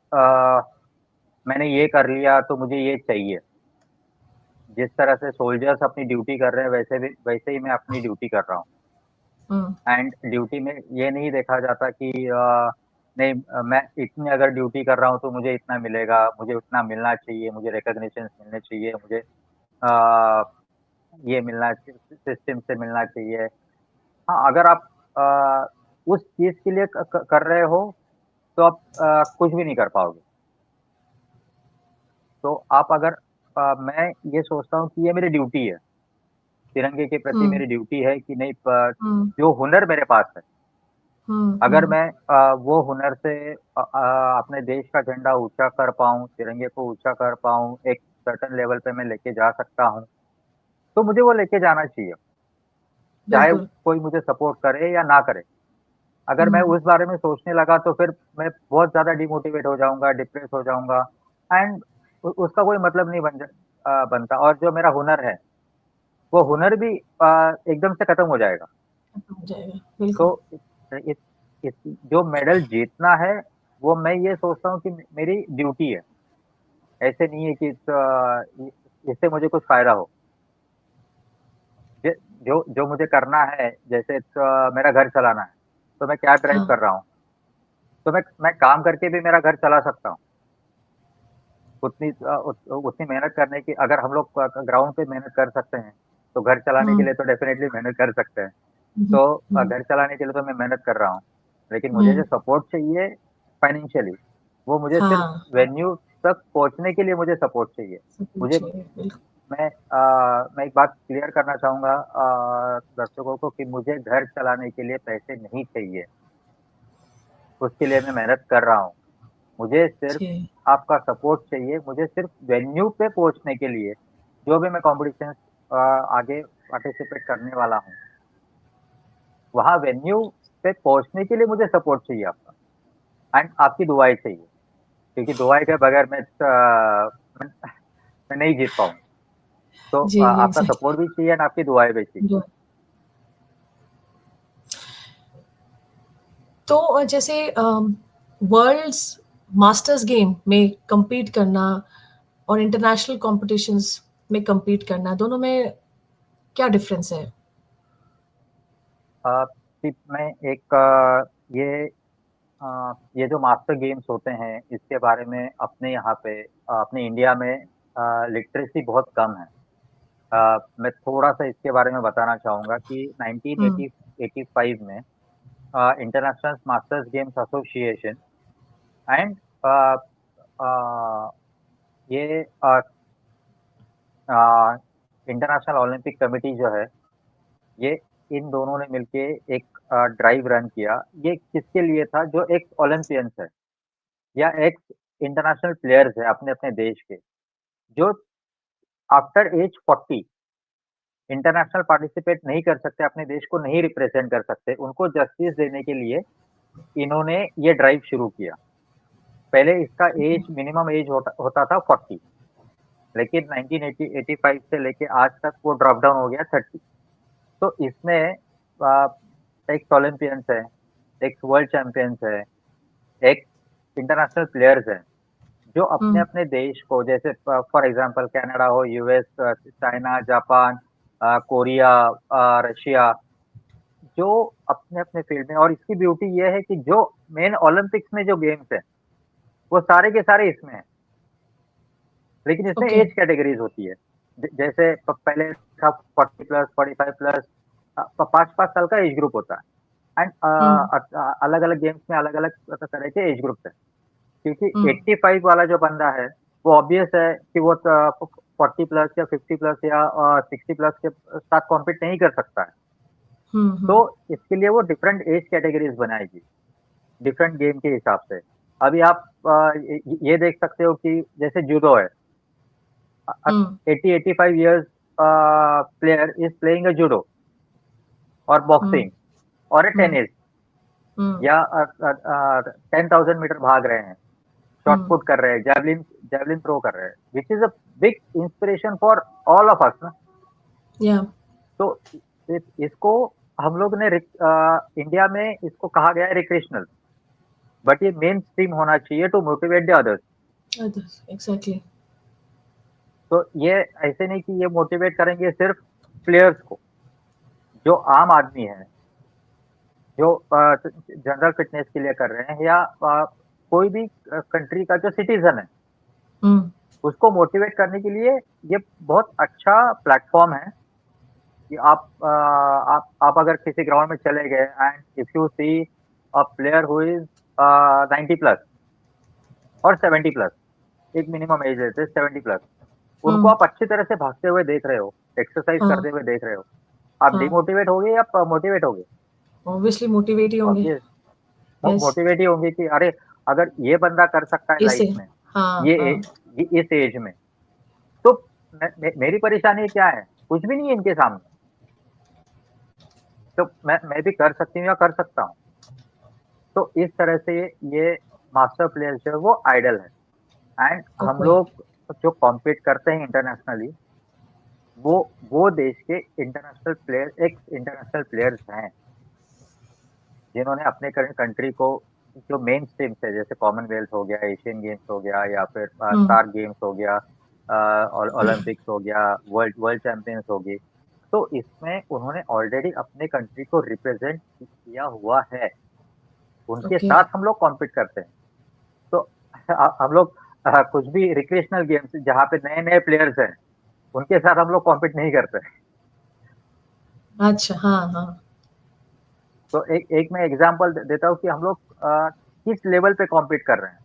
A: मैंने ये कर लिया तो मुझे ये चाहिए। जिस तरह से सोल्जर्स अपनी ड्यूटी कर रहे हैं वैसे ही मैं अपनी ड्यूटी कर रहा हूँ।
B: हम्म,
A: एंड ड्यूटी में ये नहीं देखा जाता कि नहीं, मैं इतनी अगर ड्यूटी कर रहा हूँ तो मुझे इतना मिलेगा, मुझे उतना मिलना चाहिए, मुझे रिकॉग्निशन मिलने चाहिए, मुझे अ, ये मिलना सिस्टम से मिलना चाहिए। हाँ, अगर आप उस चीज़ के लिए कर रहे हो तो आप कुछ भी नहीं कर पाओगे। तो आप अगर मैं ये सोचता हूँ कि ये मेरी ड्यूटी है, तिरंगे के प्रति
B: हम्म,
A: मेरी ड्यूटी है कि नहीं,
B: हम्म,
A: जो हुनर मेरे पास है, अगर
B: हम्म,
A: मैं वो हुनर से अपने देश का झंडा ऊँचा कर पाऊँ, तिरंगे को ऊँचा कर पाऊँ, एक सर्टेन लेवल पे मैं लेके जा सकता हूँ, तो मुझे वो लेके जाना चाहिए। चाहे
B: बिल्कुल।
A: कोई मुझे सपोर्ट करे या ना करे। अगर मैं
B: हम्म,
A: उस बारे में सोचने लगा तो फिर मैं बहुत ज़्यादा डिमोटिवेट हो जाऊँगा, डिप्रेस हो जाऊँगा, एंड उसका कोई मतलब नहीं बनता, और जो मेरा हुनर है, वो हुनर भी एकदम से खत्म हो जाएगा।
B: खत्म हो जाएगा, बिल्कुल।
A: तो इस इस जो मेडल जीतना है, वो मैं ये सोचता हूँ कि मेरी ड्यूटी है। ऐसे नहीं है कि इससे मुझे कुछ फ़ायदा हो। ज जो जो मुझे करना है, जैसे मेरा घर चलाना है, तो मैं कैब ड्राइव
B: हाँ,
A: कर रहा हूँ, तो मैं काम करके भी मेरा घर चला सकता हूँ। उतनी मेहनत करने की, अगर हम लोग ग्राउंड पे मेहनत कर सकते हैं, तो घर चलाने के
B: हम्म,
A: लिए तो डेफ़िनेटली मेहनत कर सकते हैं।
B: हम्म,
A: तो
B: हम्म,
A: घर चलाने के लिए तो मैं मेहनत कर रहा हूँ, लेकिन मुझे जो
B: हम्म,
A: सपोर्ट चाहिए फाइनेंशियली, वो मुझे सिर्फ़
B: हाँ,
A: वेन्यू तक पहुँचने के लिए मुझे सपोर्ट चाहिए।
B: सब
A: मुझे
B: कुछ है, बिल्कुल।
A: मैं एक बात क्लियर करना चाहूँगा दर्शकों को कि मुझे घर चलाने के लिए पैसे नहीं चाहिए, उसके लिए मैं मेहनत कर रहा हूँ। मुझे सिर्फ़
B: जी,
A: आपका सपोर्ट चाहिए, मुझे सिर्फ़ वेन्यू पे पहुँचने के लिए, जो भी मैं कॉम्पिटिशन्स आगे पार्टिसिपेट करने वाला हूँ, वहाँ वेन्यू पे पहुँचने के लिए मुझे सपोर्ट चाहिए आपका, एंड आपकी दुआएँ चाहिए, क्योंकि दुआएँ के बगैर मैं नहीं जीत पाऊँगा। तो
B: जी,
A: आपका
B: एग्ज़ैक्टली।
A: सपोर्ट भी चाहिए एंड आपकी दुआएँ भी चाहिए।
B: तो जैसे वर्ल्ड्स मास्टर्स गेम में compete करना और इंटरनेशनल कॉम्पिटिशन्स में compete करना, दोनों में क्या डिफरेंस है?
A: सिर्फ़ मैं एक ये जो मास्टर गेम्स होते हैं, इसके बारे में अपने यहाँ पे अपने इंडिया में लिटरेसी बहुत कम है। मैं थोड़ा-सा इसके बारे में बताना चाहूँगा कि
B: हुँ,
A: 1985 में international masters games association and uh uh, ये अ, इंटरनेशनल ओलंपिक कमिटी जो है, ये इन दोनों ने मिलके एक ड्राइव रन किया। ये किसके लिए था? जो एक्स ओलंपियंस है या एक्स इंटरनेशनल प्लेयर्स हैं अपने-अपने देश के, जो आफ्टर एज 40 इंटरनेशनल पार्टिसिपेट नहीं कर सकते, अपने देश को नहीं रिप्रेजेंट कर सकते, उनको जस्टिस देने के लिए इन्होंने ये ड्राइव शुरू किया। पहले इसका एज मिनिमम एज होता होता था 40, लेकिन 1985 से लेके आज तक वो ड्रॉप डाउन हो गया 30। तो इसमें अ, एक्स ओलंपियंस हैं, एक्स वर्ल्ड चैंपियंस हैं, एक्स इंटरनेशनल प्लेयर्स हैं, जो
B: हुँ,
A: अपने-अपने देश को, जैसे फॉर एग्ज़ाम्पल कनाडा हो, US, China, Japan, Korea, Russia, जो अपने-अपने फ़ील्ड में, और इसकी ब्यूटी ये है कि जो मेन ओलंपिक्स में जो गेम्स हैं, वो सारे के सारे इसमें हैं। लेकिन इसमें
B: ओके।
A: एज कैटेगरीज़ होती है। जैसे पहले था 40 प्लस, 45 प्लस, 5-5 साल का एज ग्रुप होता है, एंड
B: हुँ,
A: अलग-अलग गेम्स में अलग-अलग तरह के एज ग्रुप्स हैं। क्योंकि
B: हुँ,
A: 85 वाला जो बंदा है, वो ऑब्वियस है कि वो 40 प्लस या 50 प्लस या 60 प्लस के साथ कॉम्पीट नहीं कर सकता है।
B: हुँ,
A: तो
B: हुँ,
A: इसके लिए वो डिफरेंट एज कैटेगरीज़ बनाएगी, डिफरेंट गेम के हिसाब से। अभी आप ये देख सकते हो कि जैसे जूडो है, 80-85 years player is playing a judo और बॉक्सिंग और टेनिस या 10,000 मीटर भाग रहे हैं, शॉट पुट कर रहे हैं, जैवलिन जैवलिन थ्रो कर रहे हैं, विच is a big inspiration for all of us ना।
B: या
A: तो इसको हम लोग ने इंडिया में इसको कहा गया है रिक्रिएशनल, बट ये मेन स्ट्रीम होना चाहिए to motivate the others.
B: Exactly.
A: तो ये ऐसे नहीं कि ये मोटिवेट करेंगे सिर्फ प्लेयर्स को, जो आम आदमी है, जो जनरल फिटनेस के लिए कर रहे हैं, या कोई भी कंट्री का जो सिटीजन है, उसको मोटिवेट करने के लिए ये बहुत अच्छा प्लेटफॉर्म है कि आप अगर किसी ग्राउंड में चले गए and if you see a player who is 90 plus और 70 प्लस, एक मिनिमम एज है 70 प्लस, उनको आप अच्छी तरह से भागते हुए देख रहे हो, एक्सरसाइज करते हुए देख रहे हो, आप डिमोटिवेट होगे या मोटिवेट होगे?
B: ऑब्वियसली मोटिवेट ही होंगे।
A: मोटिवेट ही होंगे कि अरे अगर ये बंदा कर सकता है लाइफ में, ये इस एज में, तो मेरी परेशानी क्या है? कुछ भी नहीं है इनके सामने, तो मैं भी कर सकती हूँ या कर सकता हूँ। तो इस तरह से ये मास्टर प्लेयर जो है वो आइडल है। एंड हम लोग जो कॉम्पीट करते हैं इंटरनेशनली, वो देश के international player, x international players हैं, जिन्होंने अपने कंट्री को जो मेन स्ट्रीम है, जैसे कॉमनवेल्थ हो गया, एशियन गेम्स हो गया, या फिर स्टार गेम्स हो गया, ओलंपिक्स हो गया, वर्ल्ड चैंपियंस हो गई, तो इसमें उन्होंने ऑलरेडी अपने कंट्री को रिप्रेजेंट किया हुआ है। उनके साथ हम लोग कॉम्पीट करते हैं। तो हम लोग कुछ भी रिक्रिएशनल गेम्स जहाँ पे नए-नए प्लेयर्स हैं, उनके साथ हम लोग कॉम्पीट नहीं करते।
B: अच्छा, हाँ।
A: तो एक मैं एग्जांपल देता हूँ कि हम लोग किस लेवल पे कॉम्पीट कर रहे हैं।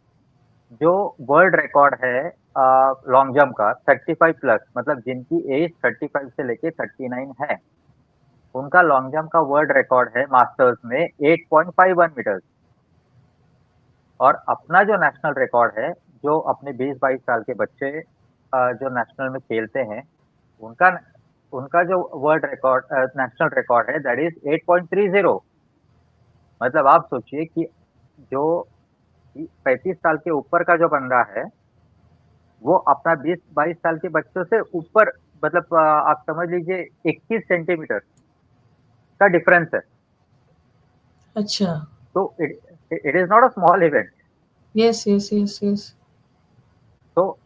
A: जो वर्ल्ड रिकॉर्ड है लॉन्ग जंप का 35 प्लस, मतलब जिनकी एज 35 से लेके 39 है, उनका लॉन्ग जंप का वर्ल्ड रिकॉर्ड है मास्टर्स में 8.51 मीटर। और अपना जो नेशनल रिकॉर्ड है, जो अपने 20-22 साल के बच्चे जो नेशनल में खेलते हैं, उनका उनका जो वर्ल्ड रिकॉर्ड नेशनल रिकॉर्ड है दैट इज 8.30। मतलब आप सोचिए कि जो 35 साल के ऊपर का जो बंदा है, वो अपना 20-22 साल के बच्चों से ऊपर, मतलब आप समझ लीजिए 21 सेंटीमीटर का डिफरेंस है।
B: अच्छा।
A: तो it is not a small event.
B: Yes.
A: तो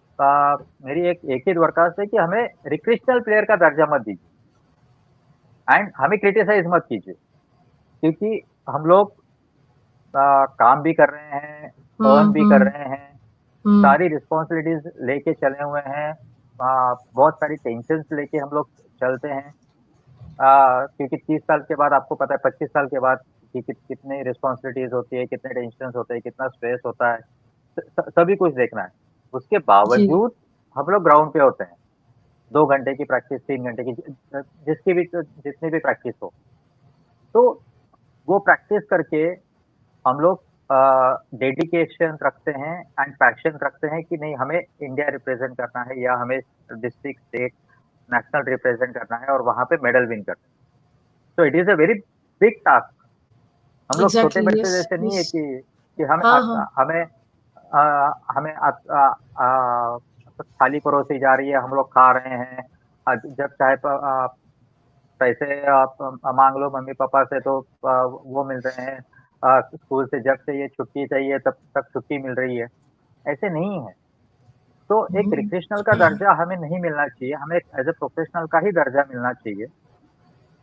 A: मेरी एक ही दरख्वास्त है कि हमें रिक्रिएशनल प्लेयर का दर्जा मत दीजिए एंड हमें क्रिटिसाइज मत कीजिए, क्योंकि हम लोग काम भी कर रहे हैं, अर्न भी कर रहे हैं, सारी रिस्पॉन्सिबिलिटीज लेके चले हुए हैं, बहुत सारी टेंशन्स लेके हम लोग चलते हैं, क्योंकि 30 साल के बाद आपको पता है, 25 साल के बाद कि कितनी रिस्पॉन्सिबिलिटीज होती है, कितने टेंशन्स होते हैं, कितना स्ट्रेस होता है, सभी कुछ देखना है। उसके बावजूद हम लोग ग्राउंड पे होते हैं, 2 घंटे की प्रैक्टिस, 3 घंटे की, जितनी भी प्रैक्टिस हो, तो वो प्रैक्टिस करके हम लोग डेडिकेशन रखते हैं एंड पैशन रखते हैं कि नहीं, हमें इंडिया रिप्रेजेंट करना है, या हमें डिस्ट्रिक्ट, स्टेट, नेशनल रिप्रेजेंट करना है और वहाँ पे मेडल विन करना है। तो it is a very big task. हम लोग छोटे बच्चे जैसे नहीं है कि हमें हमें थाली परोसी जा रही है, हम लोग खा रहे हैं, जब चाहे पैसे आप मांग लो मम्मी पापा से तो वो मिल रहे हैं, स्कूल से जब से ये छुट्टी चाहिए तब तक छुट्टी मिल रही है, ऐसे नहीं है। तो एक रिक्रिएशनल का दर्जा हमें नहीं मिलना चाहिए, हमें एज ए प्रोफेशनल का ही दर्जा मिलना चाहिए,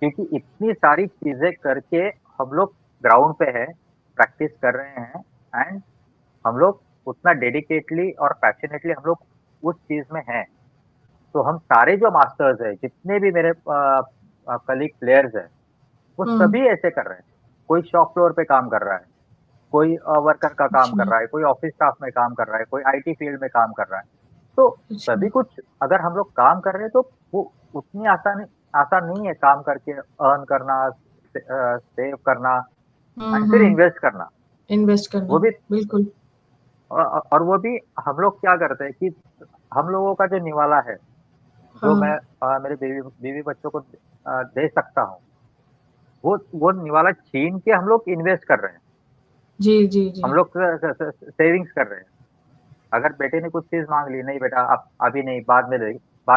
A: क्योंकि इतनी सारी चीजें करके हम लोग ग्राउंड पे है, प्रैक्टिस कर रहे हैं, एंड हम लोग उतना डेडिकेटली और पैशनेटली हम लोग उस चीज में हैं। तो हम सारे जो मास्टर्स है, जितने भी मेरे कलीग प्लेयर्स है, वो सभी ऐसे कर रहे हैं। कोई शॉप फ्लोर पे काम कर रहा है, कोई वर्कर का काम कर रहा है, कोई ऑफिस स्टाफ में काम कर रहा है, कोई आईटी फील्ड में काम कर रहा है। तो सभी कुछ अगर हम लोग काम कर रहे हैं, तो वो उतनी आसान नहीं है काम करके अर्न करना, सेव करना, एंड फिर इन्वेस्ट करना।
B: इन्वेस्ट करना,
A: वो भी
B: बिल्कुल।
A: और वो भी हम लोग क्या करते हैं कि हम लोगों का जो निवाला है, जो मैं
B: हाँ,
A: मेरे बीवी बीवी बच्चों को दे सकता हूँ, वो निवाला छीन के हम लोग इन्वेस्ट कर रहे हैं।
B: जी, जी,
A: हम
B: जी।
A: लोग सेविंग्स कर रहे हैं। अगर बेटे ने कुछ चीज़ माँग ली, नहीं बेटा अब अभी नहीं, बाद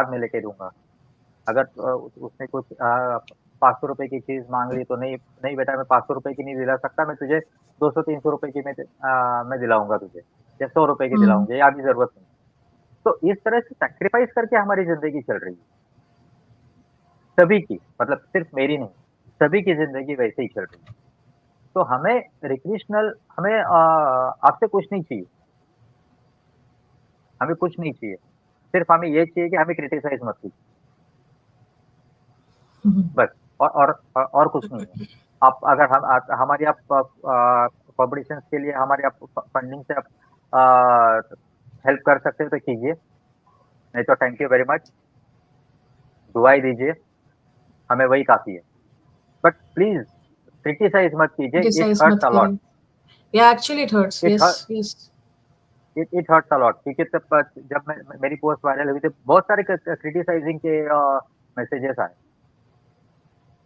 A: में लेके दूँगा। अगर उसने कुछ ₹500 की चीज़ माँग ली तो नहीं, नहीं बेटा मैं ₹500 की नहीं दिला सकता, मैं तुझे 200-300 की मैं दिलाऊँगा तुझे या ₹100 की
B: हुँ,
A: दिलाऊँगी, या अभी ज़रूरत नहीं। तो इस तरह से सैक्रिफाइस करके हमारी ज़िंदगी चल रही है। सभी की, मतलब सिर्फ़ मेरी नहीं, सभी की ज़िंदगी वैसे ही चल रही है। तो हमें रिक्रिएशनल हमें आपसे कुछ नहीं चाहिए, हमें कुछ नहीं चाहिए। सिर्फ़ हमें ये चाहिए कि हमें क्रिटिसाइज़ मत कीजिए,
B: हुँ,
A: बस। और कुछ नहीं है। आप अगर हमारी आप कॉम्पिटिशन्स के लिए हमारी आप फंडिंग से आप हेल्प कर सकते हो तो कीजिए, नहीं तो थैंक यू वेरी मच, दुआएँ दीजिए, हमें वही काफ़ी है। बट प्लीज़ क्रिटिसाइज़ मत कीजिए, इट
B: क्रिटिसाइज़ मत
A: हर्ट्स अ लॉट।
B: करें। या actually it hurts.
A: It
B: yes,
A: hurt
B: yes.
A: It hurts a lot, क्योंकि तब जब मेरी पोस्ट वायरल हुई थी, बहुत सारे क्रिटिसाइजिंग के मैसेजेस आए।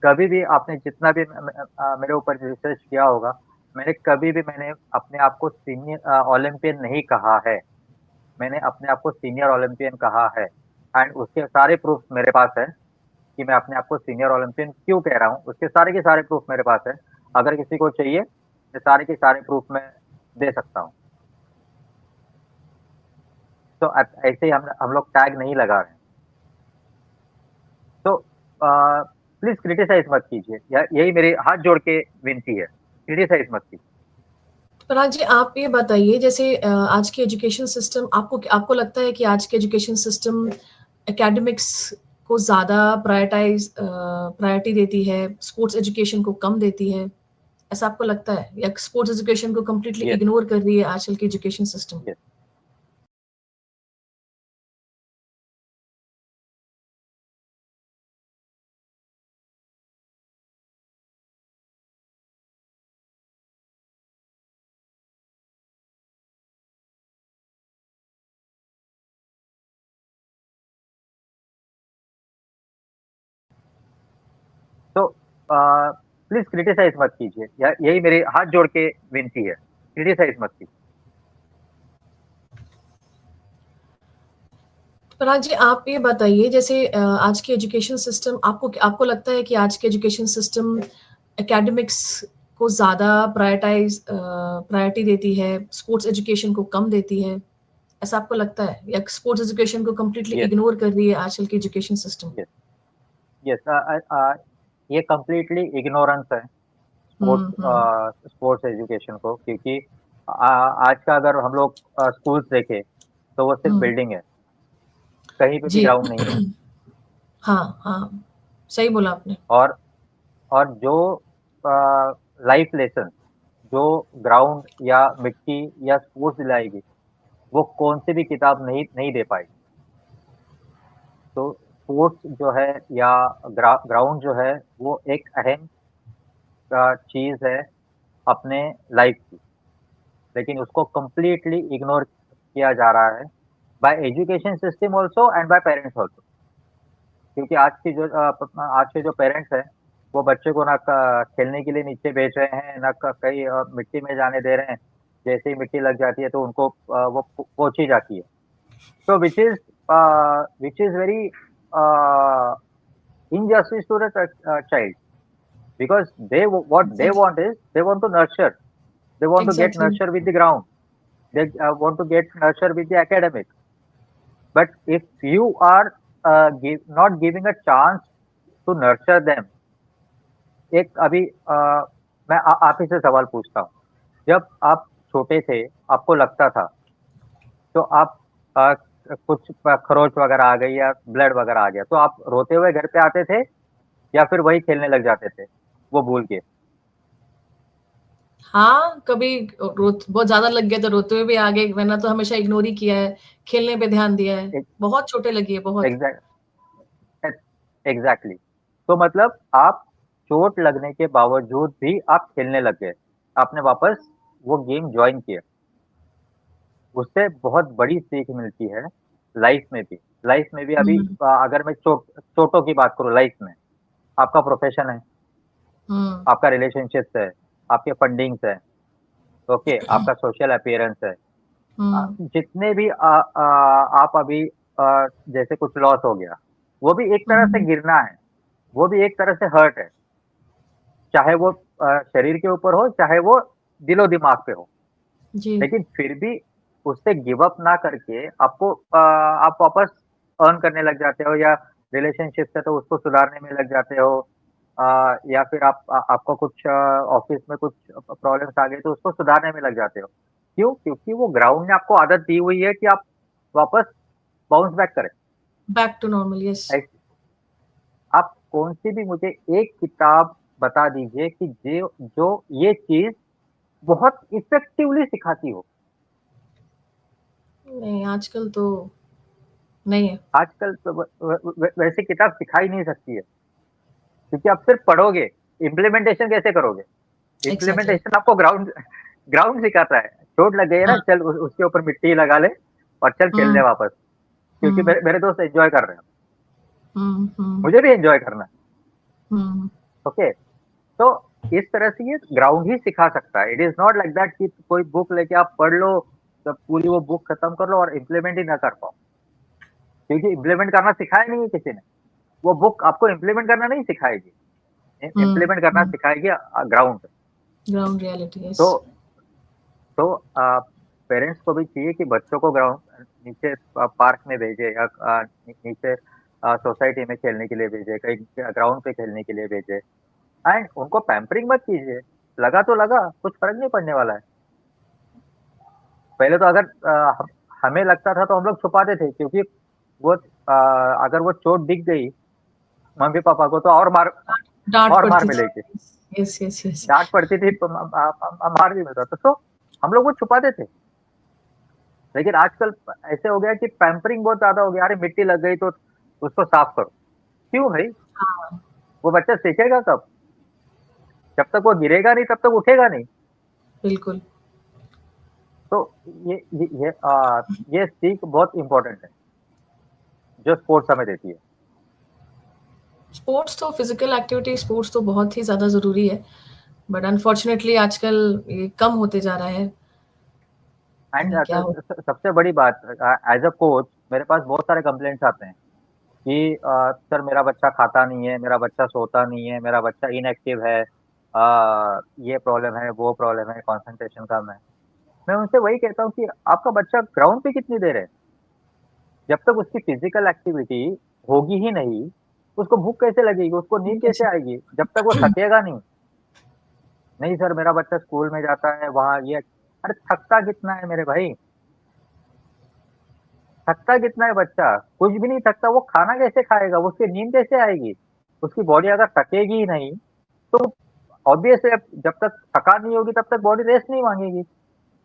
A: कभी भी आपने जितना भी मेरे ऊपर रिसर्च किया होगा, मैंने अपने आप को सीनियर ओलंपियन नहीं कहा है। मैंने अपने आप को सीनियर ओलंपियन कहा है, एंड उसके सारे प्रूफ मेरे पास है कि मैं अपने आप को सीनियर ओलंपियन क्यों कह रहा हूँ, उसके सारे के सारे प्रूफ मेरे पास है। अगर किसी को चाहिए, मैं सारे के सारे प्रूफ मैं दे सकता हूँ। तो ऐसे ही हम लोग टैग नहीं लगा रहे हैं। तो प्लीज़ क्रिटिसाइज़ मत कीजिए। यही मेरी हाथ जोड़ के विनती है, क्रिटिसाइज़ मत कीजिए।
B: पराग जी, आप ये बताइए जैसे आज के एजुकेशन सिस्टम आपको आपको लगता है कि आज के एजुकेशन सिस्टम एकेडमिक्स को ज़्यादा प्रायोरिटी देती है, स्पोर्ट्स एजुकेशन को कम देती है, ऐसा आपको लगता है? या स्पोर्ट्स एजुकेशन को कंप्लीटली
A: येस,
B: इग्नोर कर रही है आजकल की एजुकेशन सिस्टम?
A: येस। तो प्लीज़ क्रिटिसाइज़ मत कीजिए। यही मेरी हाथ जोड़ के विनती है, क्रिटिसाइज़ मत कीजिए।
B: पराग जी, आप ये बताइए जैसे आज के एजुकेशन सिस्टम आपको आपको लगता है कि आज के एजुकेशन सिस्टम एकेडमिक्स को ज़्यादा प्रायोरिटी देती है, स्पोर्ट्स एजुकेशन को कम देती है, ऐसा आपको लगता है? या स्पोर्ट्स एजुकेशन को कंप्लीटली
A: येस,
B: इग्नोर कर रही है आजकल की एजुकेशन सिस्टम?
A: Yes, yes. ये कंप्लीटली इग्नोरेंस है
B: हुँ, हुँ।
A: स्पोर्ट्स एजुकेशन को, क्योंकि आज का अगर हम लोग स्कूल्स देखें, तो वो सिर्फ़
B: हुँ।
A: बिल्डिंग है, कहीं पे भी
B: जी।
A: ग्राउंड नहीं है।
B: हाँ, हाँ। सही बोला आपने।
A: और और जो लाइफ लेसन जो ग्राउंड या मिट्टी या स्पोर्ट्स दिलाएगी, वो कौन-सी भी किताब नहीं नहीं दे पाएगी। तो स्पोर्ट्स जो है या ग्राउंड जो है, वो एक अहम चीज़ है अपने लाइफ की, लेकिन उसको कंप्लीटली इग्नोर किया जा रहा है bye education system also and bye parents also. क्योंकि आज के जो पेरेंट्स हैं, वो बच्चे को ना खेलने के लिए नीचे भेज रहे हैं, ना कहीं मिट्टी में जाने दे रहे हैं। जैसे ही मिट्टी लग जाती है तो उनको वो पोंछी जाती है। So which is very injustice to the child, because what they
B: exactly,
A: want is they want to nurture. They want to get
B: exactly.
A: nurture with the ground. They want to get nurture with the academic. But if you are not giving a chance to nurture them, एक अभी मैं आप ही से सवाल पूछता हूँ। जब आप छोटे थे, आपको लगता था, तो आप कुछ खरोच वगैरह आ गई या ब्लड वगैरह आ गया, तो आप रोते हुए घर पे आते थे या फिर वही खेलने लग जाते थे, वो भूल के?
B: हाँ, कभी बहुत ज़्यादा लग गया तो रोते हुए भी आ गए, वरना तो हमेशा इग्नोर ही किया है, खेलने पे ध्यान दिया है।
A: एक
B: बहुत चोटें लगी है, बहुत।
A: Exact exactly. तो मतलब आप चोट लगने के बावजूद भी आप खेलने लग गए। आपने वापस वो गेम जॉइन किया। उससे बहुत बड़ी सीख मिलती है लाइफ में भी। लाइफ में भी अभी
B: हम्म
A: अगर मैं चोटों की बात करूँ लाइफ में, आपका प्रोफ़ेशन है,
B: हम्म
A: आपका रिलेशनशिप्स है, आपके फंडिंग्स है, ओके, आपका सोशल अपीयरेंस है।
B: हम्म
A: जितने भी आप अभी जैसे कुछ लॉस हो गया, वो भी एक तरह से
B: हम्म,
A: गिरना है, वो भी एक तरह से हर्ट है। चाहे वो शरीर के ऊपर हो, चाहे वो दिलो-दिमाग पे हो।
B: जी
A: लेकिन फिर भी उससे गिव अप ना करके आपको आप वापस अर्न करने लग जाते हो, या रिलेशनशिप है तो उसको सुधारने में लग जाते हो। या फिर आपको कुछ ऑफ़िस में कुछ प्रॉब्लम्स आ गई तो उसको सुधारने में लग जाते हो। क्यों? क्योंकि वो ग्राउंड ने आपको आदत दी हुई है कि आप वापस बाउंस बैक करें।
B: Back to normal, yes.
A: As आप कौन-सी भी मुझे एक किताब बता दीजिए कि जो ये चीज़ बहुत इफ़ेक्टिवली सिखाती हो।
B: नहीं, आजकल तो नहीं है।
A: आजकल तो वैसे किताब सिखा ही नहीं सकती है, क्योंकि आप सिर्फ़ पढ़ोगे, इम्प्लीमेंटेशन कैसे करोगे?
B: एग्जैक्टली।
A: इम्प्लीमेंटेशन आपको ग्राउंड ग्राउंड सिखाता है। चोट लग गई है ना,
B: हाँ।
A: चल उसके ऊपर मिट्टी लगा ले और चल खेल ले
B: हम्म
A: वापस, क्योंकि
B: हम्म
A: मेरे दोस्त एन्जॉय कर रहे हैं।
B: हम्म।
A: मुझे भी एन्जॉय करना है,
B: हम्म
A: ओके? तो इस तरह से ये ग्राउंड ही सिखा सकता है। It is not like that कि कोई बुक लेके आप पढ़ लो, तो पूरी वो बुक खत्म कर लो और इम्प्लीमेंट ही ना कर पाओ, क्योंकि इम्प्लीमेंट करना सिखाया नहीं है किसी ने। वो बुक आपको इम्प्लीमेंट करना नहीं सिखाएगी, इम्प्लीमेंट करना
B: हम्म।
A: सिखाएगी ग्राउंड।
B: Ground reality, yes.
A: तो तो पेरेंट्स को भी चाहिए कि बच्चों को ग्राउंड नीचे पार्क में भेजें, या नीचे सोसाइटी में खेलने के लिए भेजें, कहीं ग्राउंड पे खेलने के लिए भेजें। एंड उनको पैम्परिंग मत कीजिए, लगा तो लगा, कुछ फ़र्क नहीं पड़ने वाला है। पहले तो अगर हमें लगता था तो हम लोग छुपाते थे, क्योंकि वो अगर वो चोट दिख गई मम्मी-पापा को तो
B: डांट
A: और मार
B: पड़ती
A: मिलेगी।
B: थी। Yes yes yes.
A: डाँट पड़ती थी तो मार भी मिलता था, तो हम लोग वो छुपाते थे। लेकिन आजकल ऐसे हो गया है कि पैम्परिंग बहुत ज़्यादा हो गया, अरे मिट्टी लग गई तो उसको साफ करो। क्यों भई?
B: हाँ,
A: वो बच्चा सीखेगा कब? जब तक वो गिरेगा नहीं तब तक उठेगा नहीं।
B: बिल्कुल।
A: तो ये सीख बहुत इम्पोर्टेंट है, जो स्पोर्ट्स हमें देती है।
B: स्पोर्ट्स तो फिजिकल एक्टिविटी, स्पोर्ट्स तो बहुत ही ज़्यादा ज़रूरी है, बट अनफॉर्चुनेटली आजकल ये कम होते जा रहा है। पता
A: एंड
B: नहीं क्या हो।
A: सबसे बड़ी बात, एज़ अ कोच मेरे पास बहुत सारे कंप्लेंट्स आते हैं कि सर मेरा बच्चा खाता नहीं है, मेरा बच्चा सोता नहीं है, मेरा बच्चा इनएक्टिव है, ये प्रॉब्लम है, वो प्रॉब्लम है, कंसंट्रेशन कम है। मैं उनसे वही कहता हूँ कि आपका बच्चा ग्राउंड पे कितनी देर है? जब तक उसकी फिज़िकल एक्टिविटी होगी ही नहीं, उसको भूख कैसे लगेगी? उसको नींद कैसे
B: कैसे?
A: आएगी? जब तक वो थकेगा नहीं। नहीं सर मेरा बच्चा स्कूल में जाता है, वहाँ ये अरे थकता कितना है मेरे भाई? थकता कितना है बच्चा? कुछ भी नहीं थकता, वो खाना कैसे खाएगा? वो उसकी नींद कैसे आएगी? उसकी बॉडी अगर थकेगी ही नहीं, तो ऑब्वियस है जब तक थकान नहीं होगी तब तक बॉडी रेस्ट नहीं माँगेगी,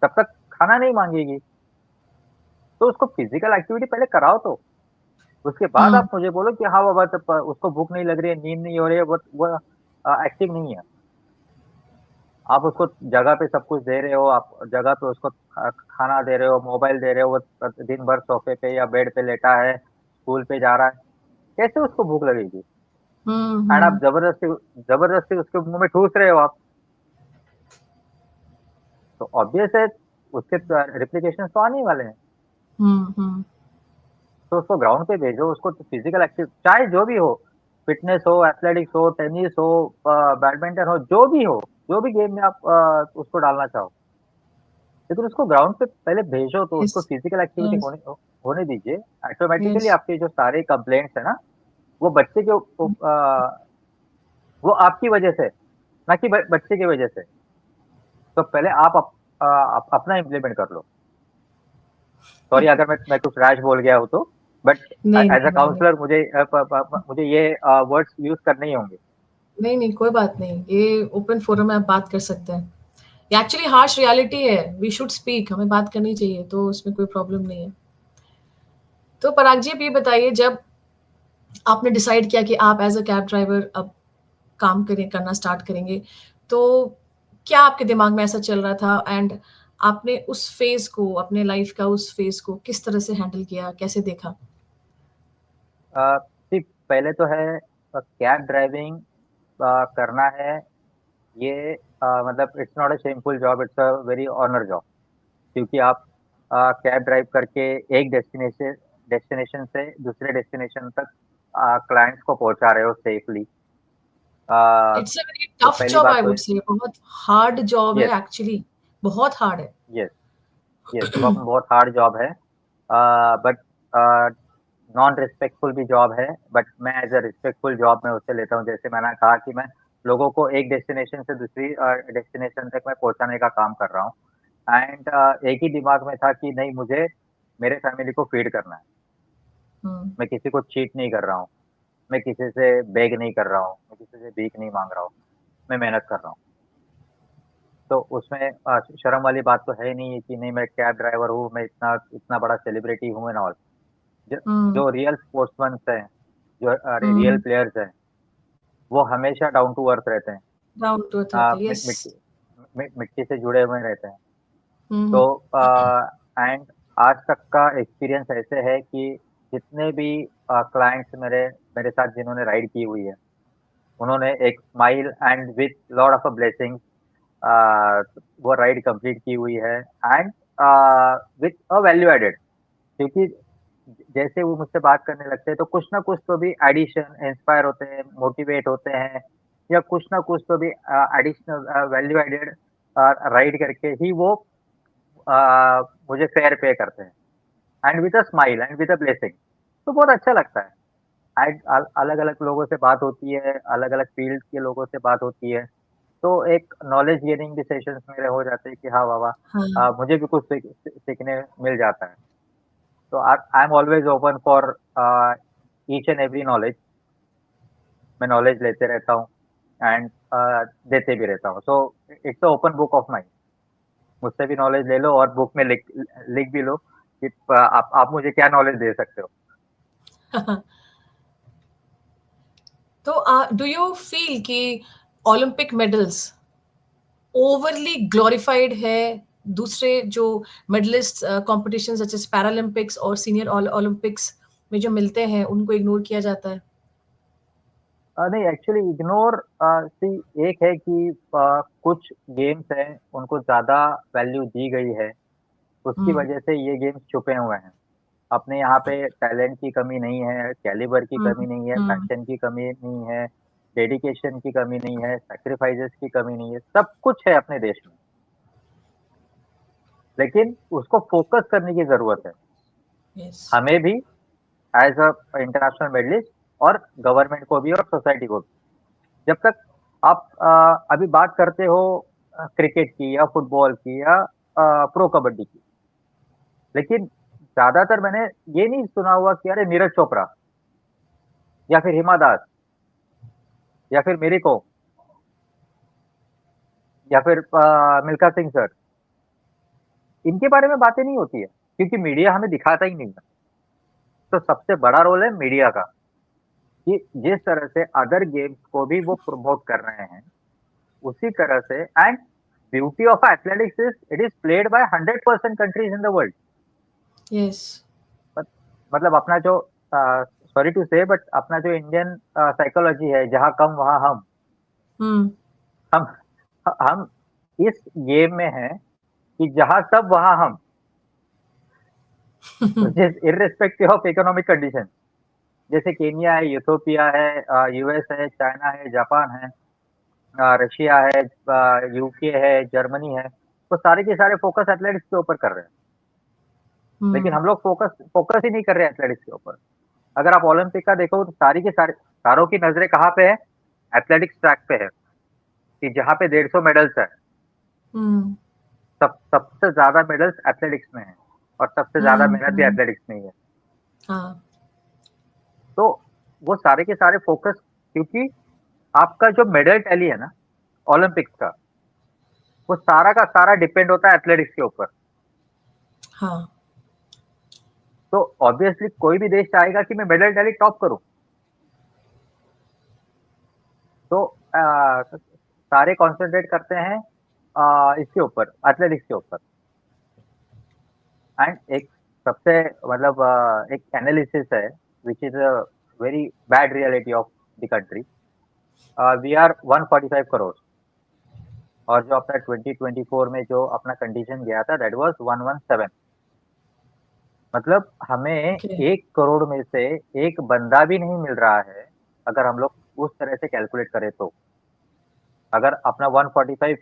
A: तब तक खाना नहीं माँगेगी। तो उसको फिज़िकल एक्टिविटी पहले कराओ तो। उसके बाद
B: हुँ,
A: आप मुझे बोलो कि हाँ बाबा तब उसको भूख नहीं लग रही है, नींद नहीं हो रही है, वो एक्टिव नहीं है। आप उसको जगह पे सब कुछ दे रहे हो, आप जगह पे उसको खाना दे रहे हो, मोबाइल दे रहे हो, वो दिन भर सोफ़े पे या बेड पे लेटा है, स्कूल पे जा रहा है, कैसे उसको भूख लगेगी?
B: हुँ,
A: एंड आप
B: हुँ,
A: ज़बरदस्ती ज़बरदस्ती उसके मुँह में ठूस रहे हो आप, तो ऑब्वियस है उसके रिप्लिकेशंस तो आने ही वाले हैं।
B: हुँ, हुँ,
A: तो उसको ग्राउंड पे भेजो, उसको फिज़िकल एक्टिव चाहे जो भी हो, फ़िटनेस हो, एथलेटिक्स हो, टेनिस हो, बैडमिंटन हो, जो भी गेम में आप उसको डालना चाहो। लेकिन उसको ग्राउंड पे पहले भेजो तो उसको
B: यस,
A: फिज़िकल एक्टिविटी
B: यस,
A: होने दीजिए। ऑटोमैटिकली
B: यस,
A: आपके जो सारे कंप्लेंट्स हैं ना, वो बच्चे के वो आपकी वजह से, ना कि ब बच्चे की वजह से। तो पहले आप अपना इम्प्लीमेंट कर लो। सॉरी अगर मैं कुछ रैश बोल गया हूँ तो, बट
B: नहीं,
A: एज़ अ
B: नहीं, नहीं, नहीं,
A: काउंसलर मुझे मुझे ये वर्ड्स यूज़ करने ही होंगे।
B: नहीं, नहीं, कोई बात नहीं, ये ओपन फोरम में आप बात कर सकते हैं। ये एक्चुअली हार्श रियलिटी है, वी शुड स्पीक, हमें बात करनी चाहिए, तो उसमें कोई प्रॉब्लम नहीं है। तो पराग जी, आप ये बताइए, जब आपने डिसाइड किया कि आप एज़ अ कैब ड्राइवर अब काम करना स्टार्ट करेंगे, तो क्या आपके दिमाग में ऐसा चल रहा था? एंड आपने उस फेज को, अपने लाइफ का उस फेज को किस तरह से हैंडल किया, कैसे देखा?
A: जी, पहले तो है कैब ड्राइविंग करना है ये मतलब it's not a shameful job, it's a very honour job क्योंकि आप कैब ड्राइव करके एक डेस्टिनेशन डेस्टिनेशन से दूसरे डेस्टिनेशन तक क्लाइंट्स को पहुंचा रहे हो सेफली।
B: इट्स अ वेरी
A: तो
B: टफ
A: पहली
B: जॉब,
A: बात
B: आई
A: तो
B: वुड से, बहुत हार्ड जॉब
A: यस,
B: है एक्चुअली, बहुत हार्ड है।
A: यस, यस, बहुत हार्ड जॉब है, बट नॉन रिस्पेक्टफुल भी जॉब है, बट मैं एज अ रिस्पेक्टफुल जॉब में उसे लेता हूँ। जैसे मैंने कहा कि मैं लोगों को एक डेस्टिनेशन से दूसरी डेस्टिनेशन तक मैं पहुंचाने का काम कर रहा हूँ एंड एक ही दिमाग में था कि नहीं, मुझे मेरे फैमिली को फीड करना है।
B: हम्म।
A: मैं किसी को चीट नहीं कर रहा हूँ, मैं किसी से बेग नहीं कर रहा हूँ, मैं किसी से भीख नहीं मांग रहा हूँ, मैं मेहनत कर रहा हूँ। तो उसमें शर्म वाली बात तो है ही नहीं है कि नहीं मैं कैब ड्राइवर हूँ, मैं इतना इतना बड़ा सेलिब्रिटी हूँ एंड ऑल। जो
B: हम्म।
A: जो रियल स्पोर्ट्समैन हैं, जो रियल
B: हम्म।
A: प्लेयर्स हैं, वो हमेशा डाउन टू अर्थ रहते हैं।
B: डाउन टू अर्थ रहता है,
A: मि
B: यस।
A: मिट्टी से जुड़े हुए रहते हैं। तो
B: हम्म।
A: एंड आज तक का एक्सपीरियंस ऐसे है कि जितने भी क्लाइंट्स मेरे मेरे साथ जिन्होंने राइड की हुई है, उन्होंने एक smile and with lot of a blessings वो राइड कंप्लीट की हुई है and with a value added, क्योंकि जैसे वो मुझसे बात करने लगते हैं तो कुछ ना कुछ तो भी एडिशन इंस्पायर होते हैं, मोटिवेट होते हैं, या कुछ ना कुछ तो भी एडिशनल वैल्यू एडेड राइड करके ही वो मुझे फेयर पे करते हैं and with a smile and with a blessing. तो बहुत अच्छा लगता है। अलग अलग लोगों से बात होती है, अलग अलग फील्ड के लोगों से बात होती है, तो एक नॉलेज गेनिंग भी सेशंस मेरे हो जाते हैं कि हाँ बाबा,
B: हाँ।
A: मुझे भी कुछ सीखने मिल जाता है। तो I am always open for each and every knowledge. मैं नॉलेज लेते रहता हूँ एंड देते भी रहता हूँ। So it's open book of mind. मुझसे भी नॉलेज ले लो और बुक में लिख लिख भी लो कि आप मुझे क्या नॉलेज दे सकते हो।
B: तो डू यू फील कि ओलंपिक मेडल्स ओवरली ग्लोरिफाइड है? दूसरे जो medallist competition such as Paralympics और सीनियर ओलंपिक्स में जो मिलते हैं, उनको इग्नोर किया जाता है?
A: नहीं, एक्चुअली इग्नोर सी एक है कि कुछ गेम्स हैं उनको ज़्यादा वैल्यू दी गई है, उसकी
B: हम्म।
A: वजह से ये गेम्स छुपे हुए हैं। अपने यहाँ पे टैलेंट की कमी नहीं है, कैलिबर की
B: हम्म।
A: कमी नहीं है,
B: हम्म।
A: पैशन की कमी नहीं है, डेडिकेशन की कमी नहीं है, सैक्रिफाइसेस की कमी नहीं है, सब कुछ है अपने देश में। लेकिन उसको फोकस करने की ज़रूरत है,
B: यस।
A: हमें भी एज़ अ इंटरनेशनल मेडलिस्ट और गवर्नमेंट को भी और सोसाइटी को भी। जब तक आप अभी बात करते हो क्रिकेट की या फुटबॉल की या प्रो कबड्डी की, लेकिन ज़्यादातर मैंने ये नहीं सुना हुआ कि अरे नीरज चोपड़ा या फिर हिमा दास या फिर मेरी कोम या फिर मिल्खा सिंह सर, इनके बारे में बातें नहीं होती है क्योंकि मीडिया हमें दिखाता ही नहीं है। तो सबसे बड़ा रोल है मीडिया का कि जिस तरह से अदर गेम्स को भी वो प्रमोट कर रहे हैं, उसी तरह से and beauty of athletics is it is played by 100% countries in the world.
B: Yes.
A: मतलब अपना जो सॉरी टू से बट अपना जो इंडियन साइकोलॉजी है, जहाँ कम वहाँ
B: हम्म।
A: हम हम इस गेम में हैं कि जहाँ सब वहाँ हम, which is irrespective of economic condition. जैसे केनिया है, इथियोपिया है, यूएस है, चाइना है, जापान है, रशिया है, यूके है, जर्मनी है, वो सारे के सारे फोकस एथलेटिक्स के ऊपर कर रहे हैं। लेकिन
B: हम्म।
A: हम लोग फोकस फोकस ही नहीं कर रहे हैं एथलेटिक्स के ऊपर। अगर आप ओलंपिक का देखो तो सारी की सारी सारों की नजरें कहाँ पे है? एथलेटिक्स ट्रैक पे है कि जहाँ पे 150 मेडल्स है।
B: हम्म।
A: सबसे ज्यादा मेडल्स एथलेटिक्स में है और सबसे ज्यादा मेहनत भी
B: हम्म।
A: एथलेटिक्स में ही है।
B: हाँ।
A: तो वो सारे के सारे फोकस, क्योंकि आपका जो मेडल टैली है ना ओलंपिक्स का, वो सारा का सारा डिपेंड होता है एथलेटिक्स के ऊपर।
B: हाँ।
A: तो ऑब्वियसली कोई भी देश चाहेगा कि मैं मेडल टैली टॉप करूं। तो सारे कंसंट्रेट करते हैं इसके ऊपर, एथलेटिक्स के ऊपर। एंड एक सबसे मतलब एक एनालिसिस है which is a very bad reality of the country. We are 145 crore और जो अपना 2024 में जो अपना कंडीशन गया था दैट वाज 117. मतलब हमें
B: ओके.
A: 1 करोड़ में से एक बंदा भी नहीं मिल रहा है अगर हम लोग उस तरह से कैलकुलेट करें तो. अगर अपना 145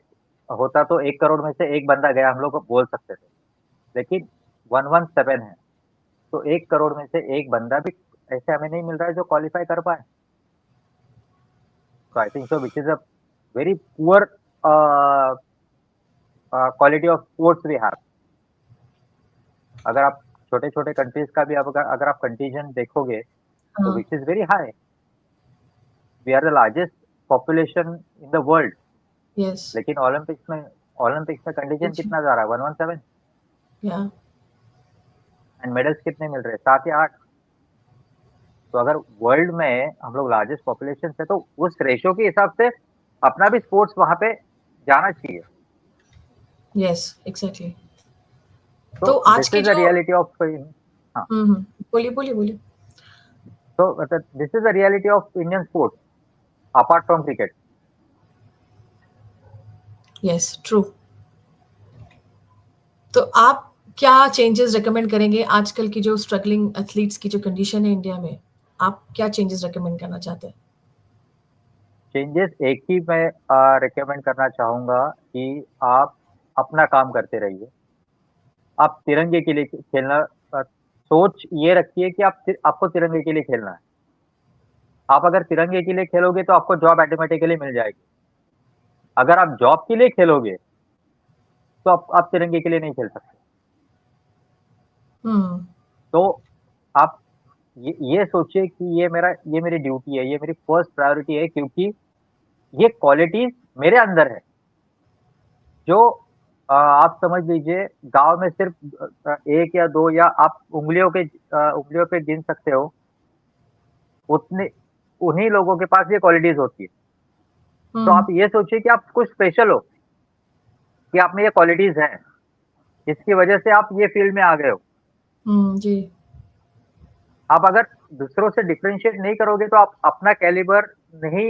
A: होता तो 1 करोड़ में से एक बंदा गया हम लोग बोल सकते थे, लेकिन 117 है. तो 1 करोड़ में से एक बंदा भी ऐसे हमें नहीं मिल रहा है जो क्वालिफाई कर पाए. तो I think so which is a very poor quality of sports we have. अगर आप छोटे छोटे कंट्रीज का भी अगर आप कंटीजेंट देखोगे तो
B: हाँ.
A: Which is very high. We are the largest population in the world.
B: Yes.
A: लेकिन ओलंपिक्स में कंडीशन कितना जा रहा है 117.
B: या.
A: एंड मेडल्स कितने मिल रहे हैं 7 या 8. तो अगर वर्ल्ड में हम लोग लार्जेस्ट पॉपुलेशन है तो उस रेशो के हिसाब से अपना भी स्पोर्ट्स वहां पे जाना चाहिए.
B: Yes, exactly.
A: तो
B: तो आज
A: दिस
B: के
A: इज द
B: जो
A: रियलिटी ऑफ. हाँ.
B: बोलिए बोलिए बोलिए.
A: तो मतलब this is the reality of Indian sports apart from cricket.
B: Yes, true. तो आप क्या चेंजेस रेकमेंड करेंगे आजकल की जो स्ट्रगलिंग एथलीट्स की जो कंडीशन है इंडिया में? आप क्या चेंजेस रेकमेंड करना चाहते हैं?
A: चेंजेस एक ही मैं रिकमेंड करना चाहूंगा कि आप अपना काम करते रहिए. आप तिरंगे के लिए खेलना. सोच ये रखिए कि आपको तिरंगे के लिए खेलना है. आप अगर तिरंगे के लिए खेलोगे तो आपको जॉब ऑटोमेटिकली मिल जाएगी. अगर आप जॉब के लिए खेलोगे तो आप तिरंगे के लिए नहीं खेल सकते.
B: हम्म.
A: तो आप ये सोचिए कि ये मेरी ड्यूटी है, ये मेरी फर्स्ट प्रायोरिटी है, क्योंकि ये क्वालिटीज मेरे अंदर है जो आप समझ लीजिए गांव में सिर्फ एक या दो या आप उंगलियों पे गिन सकते हो. उतने उन्हीं लोगों के पास ये क्वालिटीज होती है. तो
B: हम्म.
A: आप ये सोचिए कि आप कुछ स्पेशल हो, कि आप में ये क्वालिटीज हैं जिसकी वजह से आप ये फील्ड में आ गए हो.
B: जी.
A: आप अगर दूसरों से डिफरेंशिएट नहीं करोगे तो आप अपना कैलिबर नहीं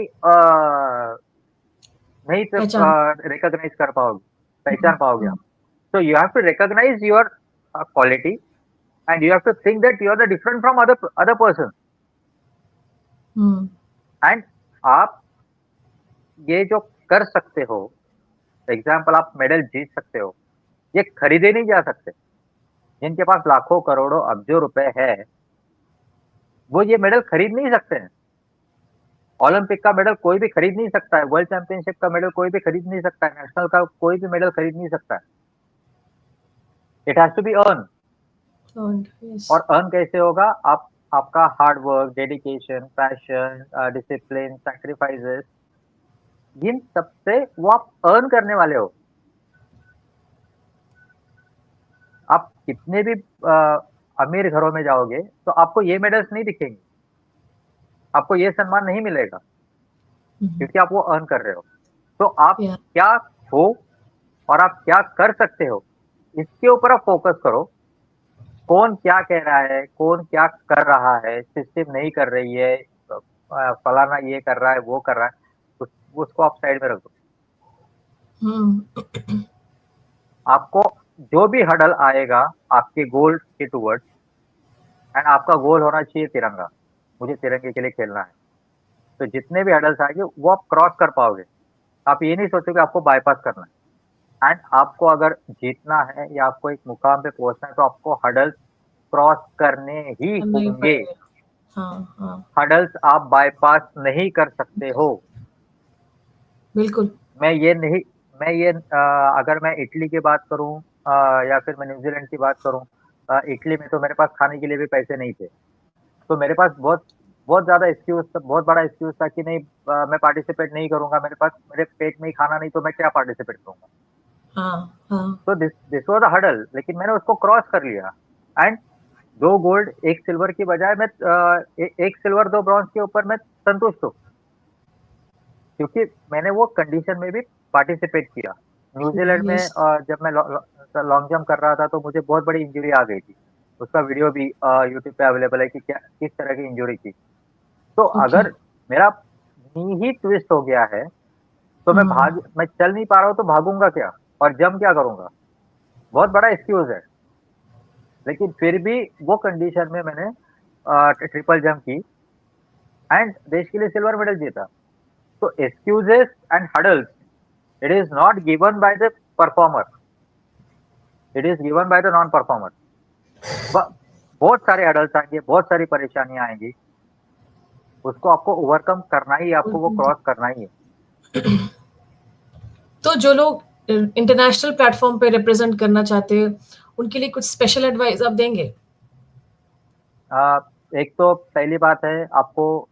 A: नहीं
B: पहचान.
A: रिकॉग्नाइज कर पाओगे, पहचान पाओगे
B: हम्म.
A: आप. So you have to recognize your quality and you have to think that you are the different from other person.
B: Hmm.
A: And आप ये जो कर सकते हो, एग्जाम्पल आप मेडल जीत सकते हो, ये खरीदे नहीं जा सकते. जिनके पास लाखों करोड़ों अब्जों रुपए है वो ये मेडल खरीद नहीं सकते हैं. ओलंपिक का मेडल कोई भी खरीद नहीं सकता है, वर्ल्ड चैंपियनशिप का मेडल कोई भी खरीद नहीं सकता है, नेशनल का कोई भी मेडल खरीद नहीं सकता है. It has to be earn.
B: Yes.
A: और अर्न कैसे होगा? आप आपका hard work, dedication, passion, discipline, sacrifices, इन सबसे वो आप अर्न करने वाले हो. आप कितने भी अमीर घरों में जाओगे तो आपको ये मेडल्स नहीं दिखेंगे, आपको ये सम्मान नहीं मिलेगा, क्योंकि आप वो अर्न कर रहे हो. तो आप
B: या.
A: क्या हो और आप क्या कर सकते हो, इसके ऊपर आप फोकस करो. कौन क्या कह रहा है, कौन क्या कर रहा है, सिस्टम नहीं कर रही है, फलाना ये कर रहा है, वो कर रहा है, उसको आप साइड में रख दो.
B: हम्म.
A: आपको जो भी हडल आएगा आपके गोल के टूवर्ड्स, एंड आपका गोल होना चाहिए तिरंगा, मुझे तिरंगे के लिए खेलना है. तो जितने भी हडल्स आएंगे वो आप क्रॉस कर पाओगे. आप ये नहीं सोचोगे आपको बाईपास करना है. एंड आपको अगर जीतना है या आपको एक मुकाम पे पहुंचना है तो आपको हडल्स क्रॉस करने ही
B: करना ही
A: होंगे.
B: पड़ेगा. हाँ, हाँ.
A: हडल्स आप बाईपास नहीं कर सकते हो.
B: बिल्कुल.
A: मैं ये नहीं मैं ये अगर मैं इटली की बात करूं या फिर मैं न्यूजीलैंड की बात करूं, इटली में तो मेरे पास खाने के लिए भी पैसे नहीं थे. तो मेरे पास बहुत बहुत ज़्यादा एक्सक्यूज़ था, बहुत बड़ा एक्सक्यूज़ था कि नहीं, मैं पार्टिसिपेट नहीं करूँगा, मेरे पेट में ही खाना नहीं तो मैं क्या पार्टिसिपेट करूँगा.
B: हाँ, हाँ.
A: तो दिस वाज़ अ हडल, लेकिन मैंने उसको क्रॉस कर लिया. एंड 2 गोल्ड 1 सिल्वर की बजाय मैं 1 सिल्वर 2 ब्रॉन्ज के ऊपर मैं संतुष्ट हूँ. क्योंकि मैंने वो कंडीशन में भी पार्टिसिपेट किया. न्यूजीलैंड में
B: यस.
A: जब मैं लॉन्ग जंप कर रहा था तो मुझे बहुत बड़ी इंजरी आ गई थी। उसका वीडियो भी यूट्यूब पे अवेलेबल है कि क्या किस तरह की इंजरी थी। तो
B: ओके।
A: अगर मेरा नी ही ट्विस्ट हो गया है, तो
B: हम्म।
A: मैं चल नहीं पा रहा हूँ तो भागूँगा क्या? और जंप क्या करूँगा? बहुत बड़ा एक्सक्यूज़ है। लेकिन फिर भी वो कंडीशन में मैंने ट्रिपल जंप की एंड देश के लिए सिल्वर मेडल जीता। So excuses and hurdles, it is not given by the performer, it is given by the non-performer. ब- बहुत सारे हर्डल्स आएंगे, बहुत सारी परेशानियां आएंगी, उसको आपको ओवरकम करना ही है, आपको वो क्रॉस करना ही है।
B: तो जो लोग इंटरनेशनल प्लेटफॉर्म पे रिप्रेजेंट करना चाहते हैं, उनके लिए कुछ स्पेशल एडवाइस आप देंगे?
A: आ, एक तो पहली बात है, आपको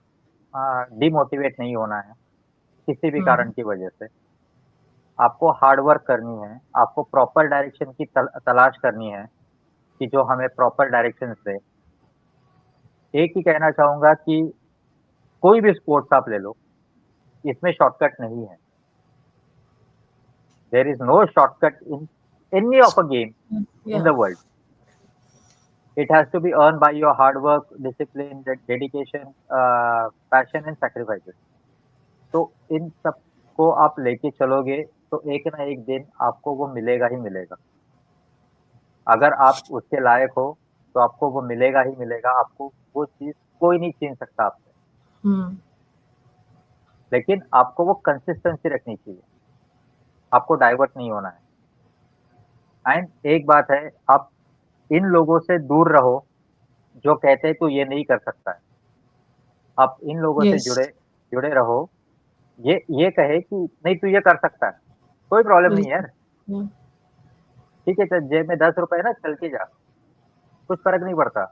A: डिमोटिवेट नहीं होना है किसी भी कारण
B: हम्म।
A: की वजह से। आपको हार्ड वर्क करनी है, आपको प्रॉपर डायरेक्शन की तलाश करनी है कि जो हमें प्रॉपर डायरेक्शन दे। एक ही कहना चाहूंगा कि कोई भी स्पोर्ट्स आप ले लो, इसमें शॉर्टकट नहीं है। There is no shortcut in any of a game in
B: या।
A: the world. It has to be earned by your hard work, discipline, dedication, passion and sacrifices. तो इन सब को आप लेके चलोगे तो एक ना एक दिन आपको वो मिलेगा ही मिलेगा। अगर आप उसके लायक हो तो आपको वो मिलेगा ही मिलेगा। आपको वो चीज़ कोई नहीं छीन सकता आपसे।
B: हम्म।
A: लेकिन आपको वो कंसिस्टेंसी रखनी चाहिए। आपको डाइवर्ट नहीं होना है। एंड एक बात है, आप इन लोगों से दूर रहो जो कहते हैं तू ये नहीं कर सकता है। आप इन लोगों से
B: यस।
A: जुड़े जुड़े रहो, ये कहे कि नहीं तू ये कर सकता है, कोई प्रॉब्लम नहीं है
B: बिल्कुल।
A: यार, ठीक है चल जेब में ₹10 है ना चल के जा, कुछ फ़र्क नहीं पड़ता।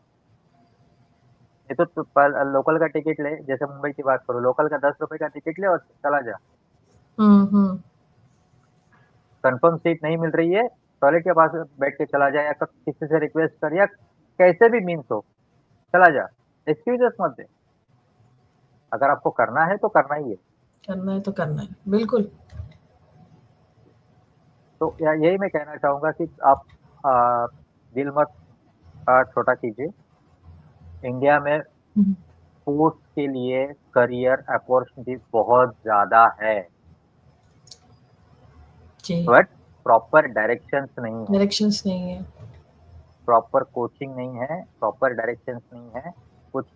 A: नहीं तो तू लोकल का टिकट ले, जैसे मुंबई की बात करो, लोकल का ₹10 का टिकट ले और चला जा।
B: हम्म।
A: कन्फर्म सीट नहीं मिल रही है, टॉयलेट के पास बैठ के चला जा या किसी से रिक्वेस्ट कर या कैसे भी मीन्स हो, चला जा। एक्सक्यूज़ेस मत दे। अगर आपको करना है तो करना ही है।
B: करना है तो करना है, बिल्कुल।
A: तो यही मैं कहना चाहूँगा कि आप अ, दिल मत छोटा कीजिए। इंडिया में
B: हम्म।
A: स्पोर्ट्स के लिए करियर अपॉर्चुनिटी बहुत ज़्यादा है,
B: जी।
A: बट प्रॉपर डायरेक्शंस नहीं है,
B: डायरेक्शंस नहीं है।
A: प्रॉपर कोचिंग नहीं है, प्रॉपर डायरेक्शंस नहीं है। कुछ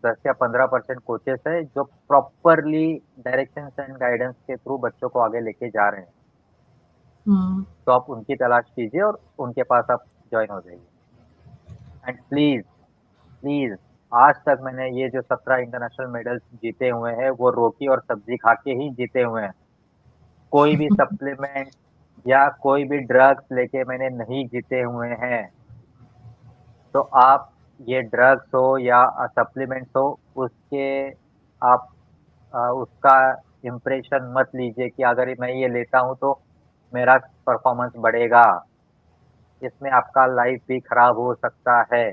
A: 10 या 15% कोचेस हैं जो प्रॉपरली डायरेक्शंस एंड गाइडेंस के थ्रू बच्चों को आगे लेके जा रहे हैं।
B: हम्म।
A: तो आप उनकी तलाश कीजिए और उनके पास आप जॉइन हो जाइए। एंड प्लीज़, प्लीज़, आज तक मैंने ये जो 17 इंटरनेशनल मेडल्स जीते हुए हैं, वो रोटी और सब्ज़ी खा के ही जीते हुए हैं। कोई भी सप्लीमेंट या कोई भी ड्रग्स लेके मैंने नहीं जीते हुए हैं। तो आप ये ड्रग्स हो या सप्लीमेंट्स हो, उसके आप उसका इम्प्रेशन मत लीजिए कि अगर मैं ये लेता हूँ तो मेरा परफॉर्मेंस बढ़ेगा। इसमें आपका लाइफ भी खराब हो सकता है।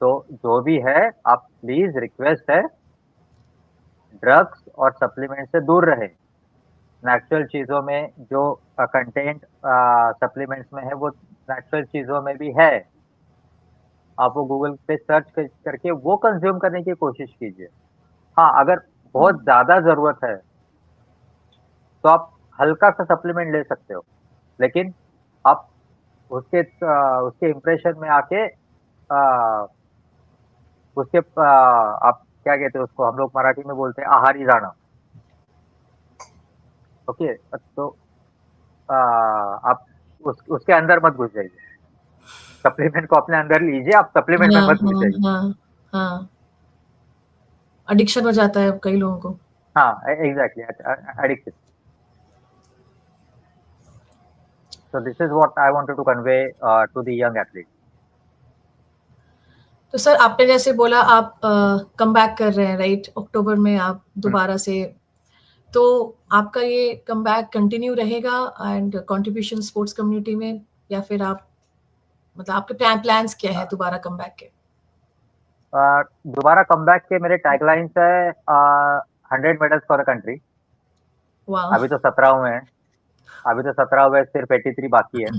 A: तो जो भी है, आप प्लीज़ रिक्वेस्ट है, ड्रग्स और सप्लीमेंट से दूर रहें। नेचुरल चीज़ों में जो कंटेंट सप्लीमेंट्स में है, वो नेचुरल चीज़ों में भी है। आप वो गूगल पे सर्च करके वो कंज़्यूम करने की कोशिश कीजिए। हाँ, अगर बहुत ज़्यादा ज़रूरत है, तो आप हल्का-सा सप्लीमेंट ले सकते हो। लेकिन आप उसके इम्प्रेशन में आके आप क्या कहते हैं उसको, हम लोग मराठी में बोलते हैं आहारी जाना। ओके? तो आप उसके अंदर मत घुस जाइए। सप्लीमेंट को अपने अंदर लीजिए, आप सप्लीमेंट में
B: हाँ,
A: मत घुस
B: हाँ,
A: जाइए।
B: हाँ, हाँ। एडिक्शन हो जाता है कई लोगों को।
A: हाँ, exactly addiction. So this is what I wanted to convey to the young athletes.
B: तो सर आपने जैसे बोला आप कम बैक कर रहे हैं, राइट? अक्टूबर में आप
A: हुँ।
B: दोबारा से, तो आपका ये कम बैक कंटिन्यू रहेगा एंड कंट्रीब्यूशन स्पोर्ट्स कम्युनिटी में, या फिर आप, मतलब आपके प्लान्स क्या है दोबारा कम बैक के?
A: दोबारा कमबैक के मेरे टैगलाइन्स है 100 मेडल्स फॉर द कंट्री।
B: वाह।
A: अभी तो 17 हुए हैं। अभी तो 17 हुए, सिर्फ 83 बाकी है।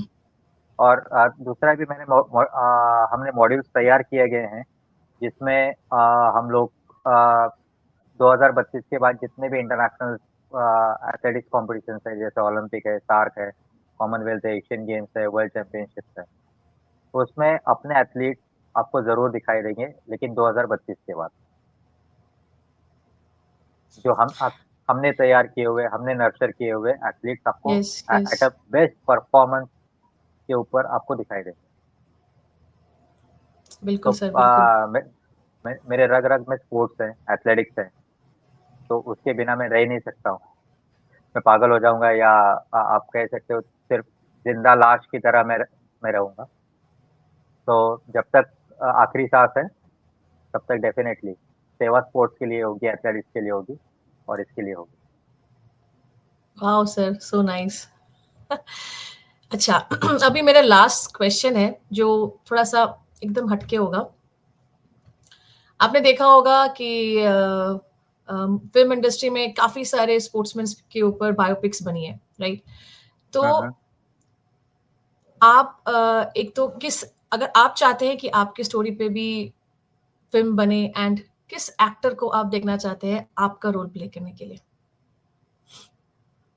A: और दूसरा भी हमने मॉड्यूल्स तैयार किए गए हैं, जिसमें हम लोग 2032 के बाद जितने भी इंटरनेशनल एथलेटिक्स कॉम्पिटिशन्स है, जैसे ओलंपिक है, सार्क है, कॉमनवेल्थ है, एशियन गेम्स है, वर्ल्ड चैंपियनशिप्स है, तो उसमें अपने एथलीट आपको ज़रूर दिखाई देंगे, लेकिन 2032 के बाद। जो हमने तैयार किए हुए, हमने नर्चर किए हुए एथलीट्स आपको
B: yes, yes,
A: at a best performance के ऊपर आपको दिखाई देंगे। तो
B: बिल्कुल सर, बिल्कुल।
A: मेरे रग-रग में स्पोर्ट्स है, एथलेटिक्स है, तो उसके बिना मैं रह नहीं सकता हूँ। मैं पागल हो जाऊँगा, या आप कह सकते हो सिर्फ़ ज़िंदा लाश की तरह मैं रहूँगा। तो जब तक आखिरी साँस है, तब तक डेफ़िनेटली सेवा स्पोर्ट्स के लिए होगी, एथलेटिक्स के लिए होगी और इसके लिए होगी।
B: Wow sir, so nice. अच्छा, अभी मेरा लास्ट क्वेश्चन है, जो थोड़ा-सा एकदम हटके होगा। आपने देखा होगा कि फ़िल्म इंडस्ट्री में काफ़ी सारे स्पोर्ट्समैन के ऊपर बायोपिक्स बनी है, राइट? तो
A: हुँ, हुँ।
B: आप एक तो अगर आप चाहते हैं कि आपकी स्टोरी पे भी फ़िल्म बने, एंड किस एक्टर को आप देखना चाहते हैं आपका रोल प्ले करने के लिए?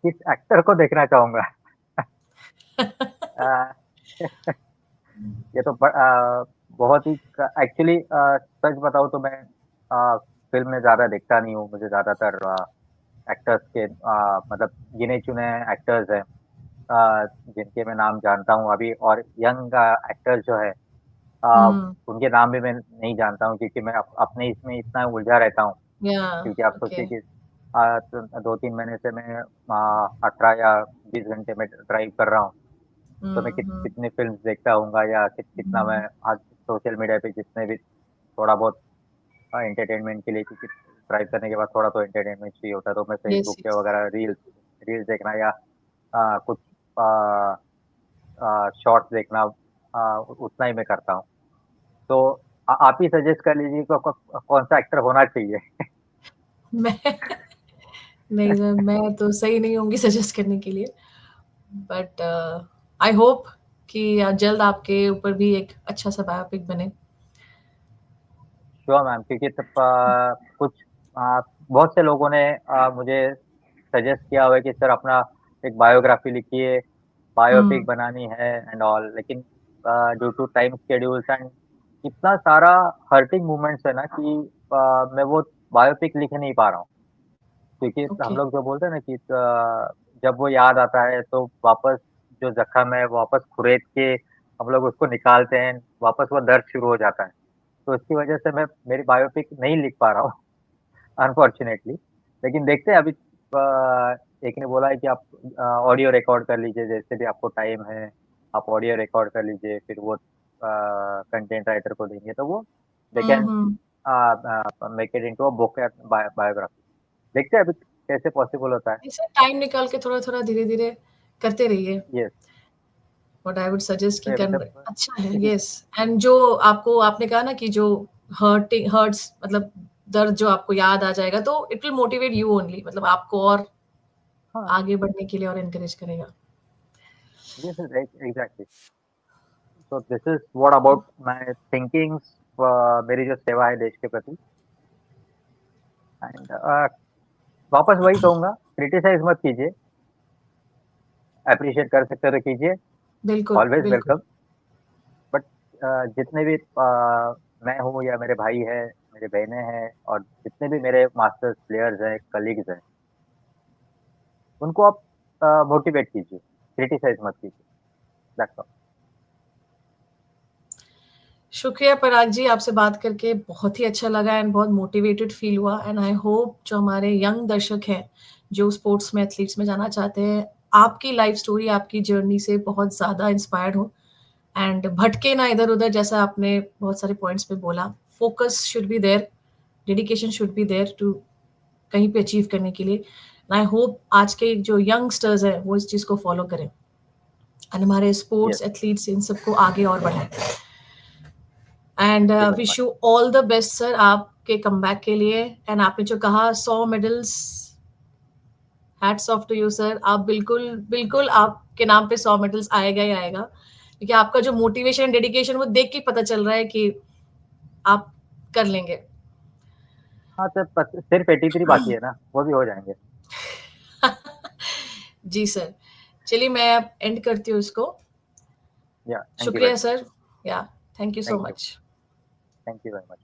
A: किस एक्टर को देखना चाहूँगा? अ, ये तो बहुत ही एक्चुअली सच बताऊँ तो मैं फ़िल्म में ज़्यादा देखता नहीं हूँ। मुझे ज़्यादातर एक्टर्स के मतलब गिने-चुने एक्टर्स हैं जिनके मैं नाम जानता हूँ अभी, और यंग एक्टर्स जो है
B: हुँ,
A: उनके नाम भी मैं नहीं जानता हूँ, क्योंकि मैं अपने इसमें इतना उलझा रहता हूँ।
B: या
A: क्योंकि आप
B: ओके।
A: सोचिए कि तो 2-3 महीने से मैं 18 या 20 घंटे में ड्राइव कर रहा हूँ। तो मैं
B: हुँ, हुँ,
A: कितनी फ़िल्म्स देखता होऊँगा, या कितना मैं
B: हुँ।
A: आज सोशल मीडिया पे जितने भी थोड़ा बहुत एंटरटेनमेंट के लिए, क्योंकि ड्राइव करने के बाद थोड़ा तो एंटरटेनमेंट चाहिए होता है, तो मैं
B: यस,
A: फ़ेसबुक पे
B: यस।
A: वगैरह रील्स रील्स देखना, या कुछ अ शॉर्ट्स देखना, उतना ही मैं करता हूँ। तो आप ही सजेस्ट कर लीजिए कौन-सा एक्टर होना चाहिए?
B: मैं नहीं सर, मैं तो सही नहीं होंगी सजेस्ट करने के लिए, बट आई होप कि जल्द आपके ऊपर भी एक अच्छा-सा बायोपिक बने।
A: श्योर मैम, क्योंकि कुछ बहुत से लोगों ने मुझे सजेस्ट किया हुआ है कि सर अपना एक बायोग्राफ़ी लिखिए, बायोपिक
B: हुँ,
A: बनानी है एंड ऑल, लेकिन due to time schedules and इतना सारा हर्टिंग मोमेंट्स है ना कि मैं वो बायोपिक लिख नहीं पा रहा हूँ। क्योंकि हम
B: ओके,
A: लोग जो बोलते हैं ना कि जब वो याद आता है तो वापस जो ज़ख्म है वापस कुरेद के हम लोग उसको निकालते हैं, वापस वो दर्द शुरू हो जाता है। तो इसकी वजह से मैं मेरी बायोपिक नहीं लिख पा रहा हूँ अनफॉर्च्यूनेटली। लेकिन देखते हैं अभी एक ने बोला है कि आप ऑडियो रिकॉर्ड कर लीजिए, जैसे भी आपको टाइम है, आप ऑडियो रिकॉर्ड कर लीजिए, फिर वो कंटेंट राइटर को देंगे तो वो दे
B: हुँ,
A: कैन
B: हुँ।
A: Make it into a book या बायोग्राफी। देखते हैं अभी कैसे पॉसिबल होता है।
B: ऐसे टाइम निकाल के थोड़ा-थोड़ा, धीरे-धीरे करते रहिए।
A: Yes,
B: what I would suggest कि
A: तो अभी
B: कर
A: तक
B: अच्छा है,
A: क्योंकि
B: येस। एंड जो आपको आपने कहा ना कि जो हर्ट्स, मतलब दर्द जो आपको याद आ जाएगा, तो it will motivate you only, मतलब आपको और
A: हाँ,
B: आगे बढ़ने के लिए और एनकरेज करेगा।
A: Yes exactly. So this is what about my thinkings, मेरी जो सेवा है देश के प्रति, एंड वापस वही कहूँगा, क्रिटिसाइज़ मत कीजिए, एप्रिशिएट कर सकते हो तो कीजिए,
B: बिल्कुल,
A: ऑलवेज़
B: बिल्कुल।
A: वेलकम। बट जितने भी मैं हूँ या मेरे भाई हैं, मेरी बहनें हैं, और जितने भी मेरे मास्टर्स प्लेयर्स हैं, कलीग्स हैं, उनको आप मोटिवेट कीजिए, क्रिटिसाइज़ मत कीजिए, दैट्स ऑल।
B: शुक्रिया पराग जी, आपसे बात करके बहुत ही अच्छा लगा एंड बहुत मोटिवेटेड फील हुआ, एंड आई होप जो हमारे यंग दर्शक हैं, जो स्पोर्ट्स में, एथलीट्स में जाना चाहते हैं, आपकी लाइफ स्टोरी, आपकी जर्नी से बहुत ज़्यादा इंस्पायर्ड हो, एंड भटके ना इधर-उधर, जैसा आपने बहुत सारे पॉइंट्स पे बोला। Focus should be there, dedication should be there to कहीं पे अचीव करने के लिए। एंड आई होप आज के जो यंगस्टर्स हैं, वो इस चीज़ को फॉलो करें एंड हमारे
A: येस,
B: स्पोर्ट्स, एथलीट्स इन सबको आगे और बढ़ाएँ। And
A: thank you very
B: wish
A: much.
B: You all the best sir आपके कमबैक के लिए, एंड आपने जो कहा 100 medals hats off to you sir. आप बिल्कुल बिल्कुल आपके नाम पे 100 मेडल्स आएगा ही आएगा, क्योंकि आपका जो मोटिवेशन एंड डेडिकेशन वो देख के पता चल रहा है कि आप कर लेंगे।
A: हाँ, तो सिर्फ 83 बाकी है ना, वो भी हो जाएंगे।
B: जी सर, चलिए मैं अब एंड करती हूँ इसको।
A: या थैंक यू
B: शुक्रिया
A: वेरी मच।
B: सर। या thank you so
A: thank you.
B: Much.
A: Thank you very much.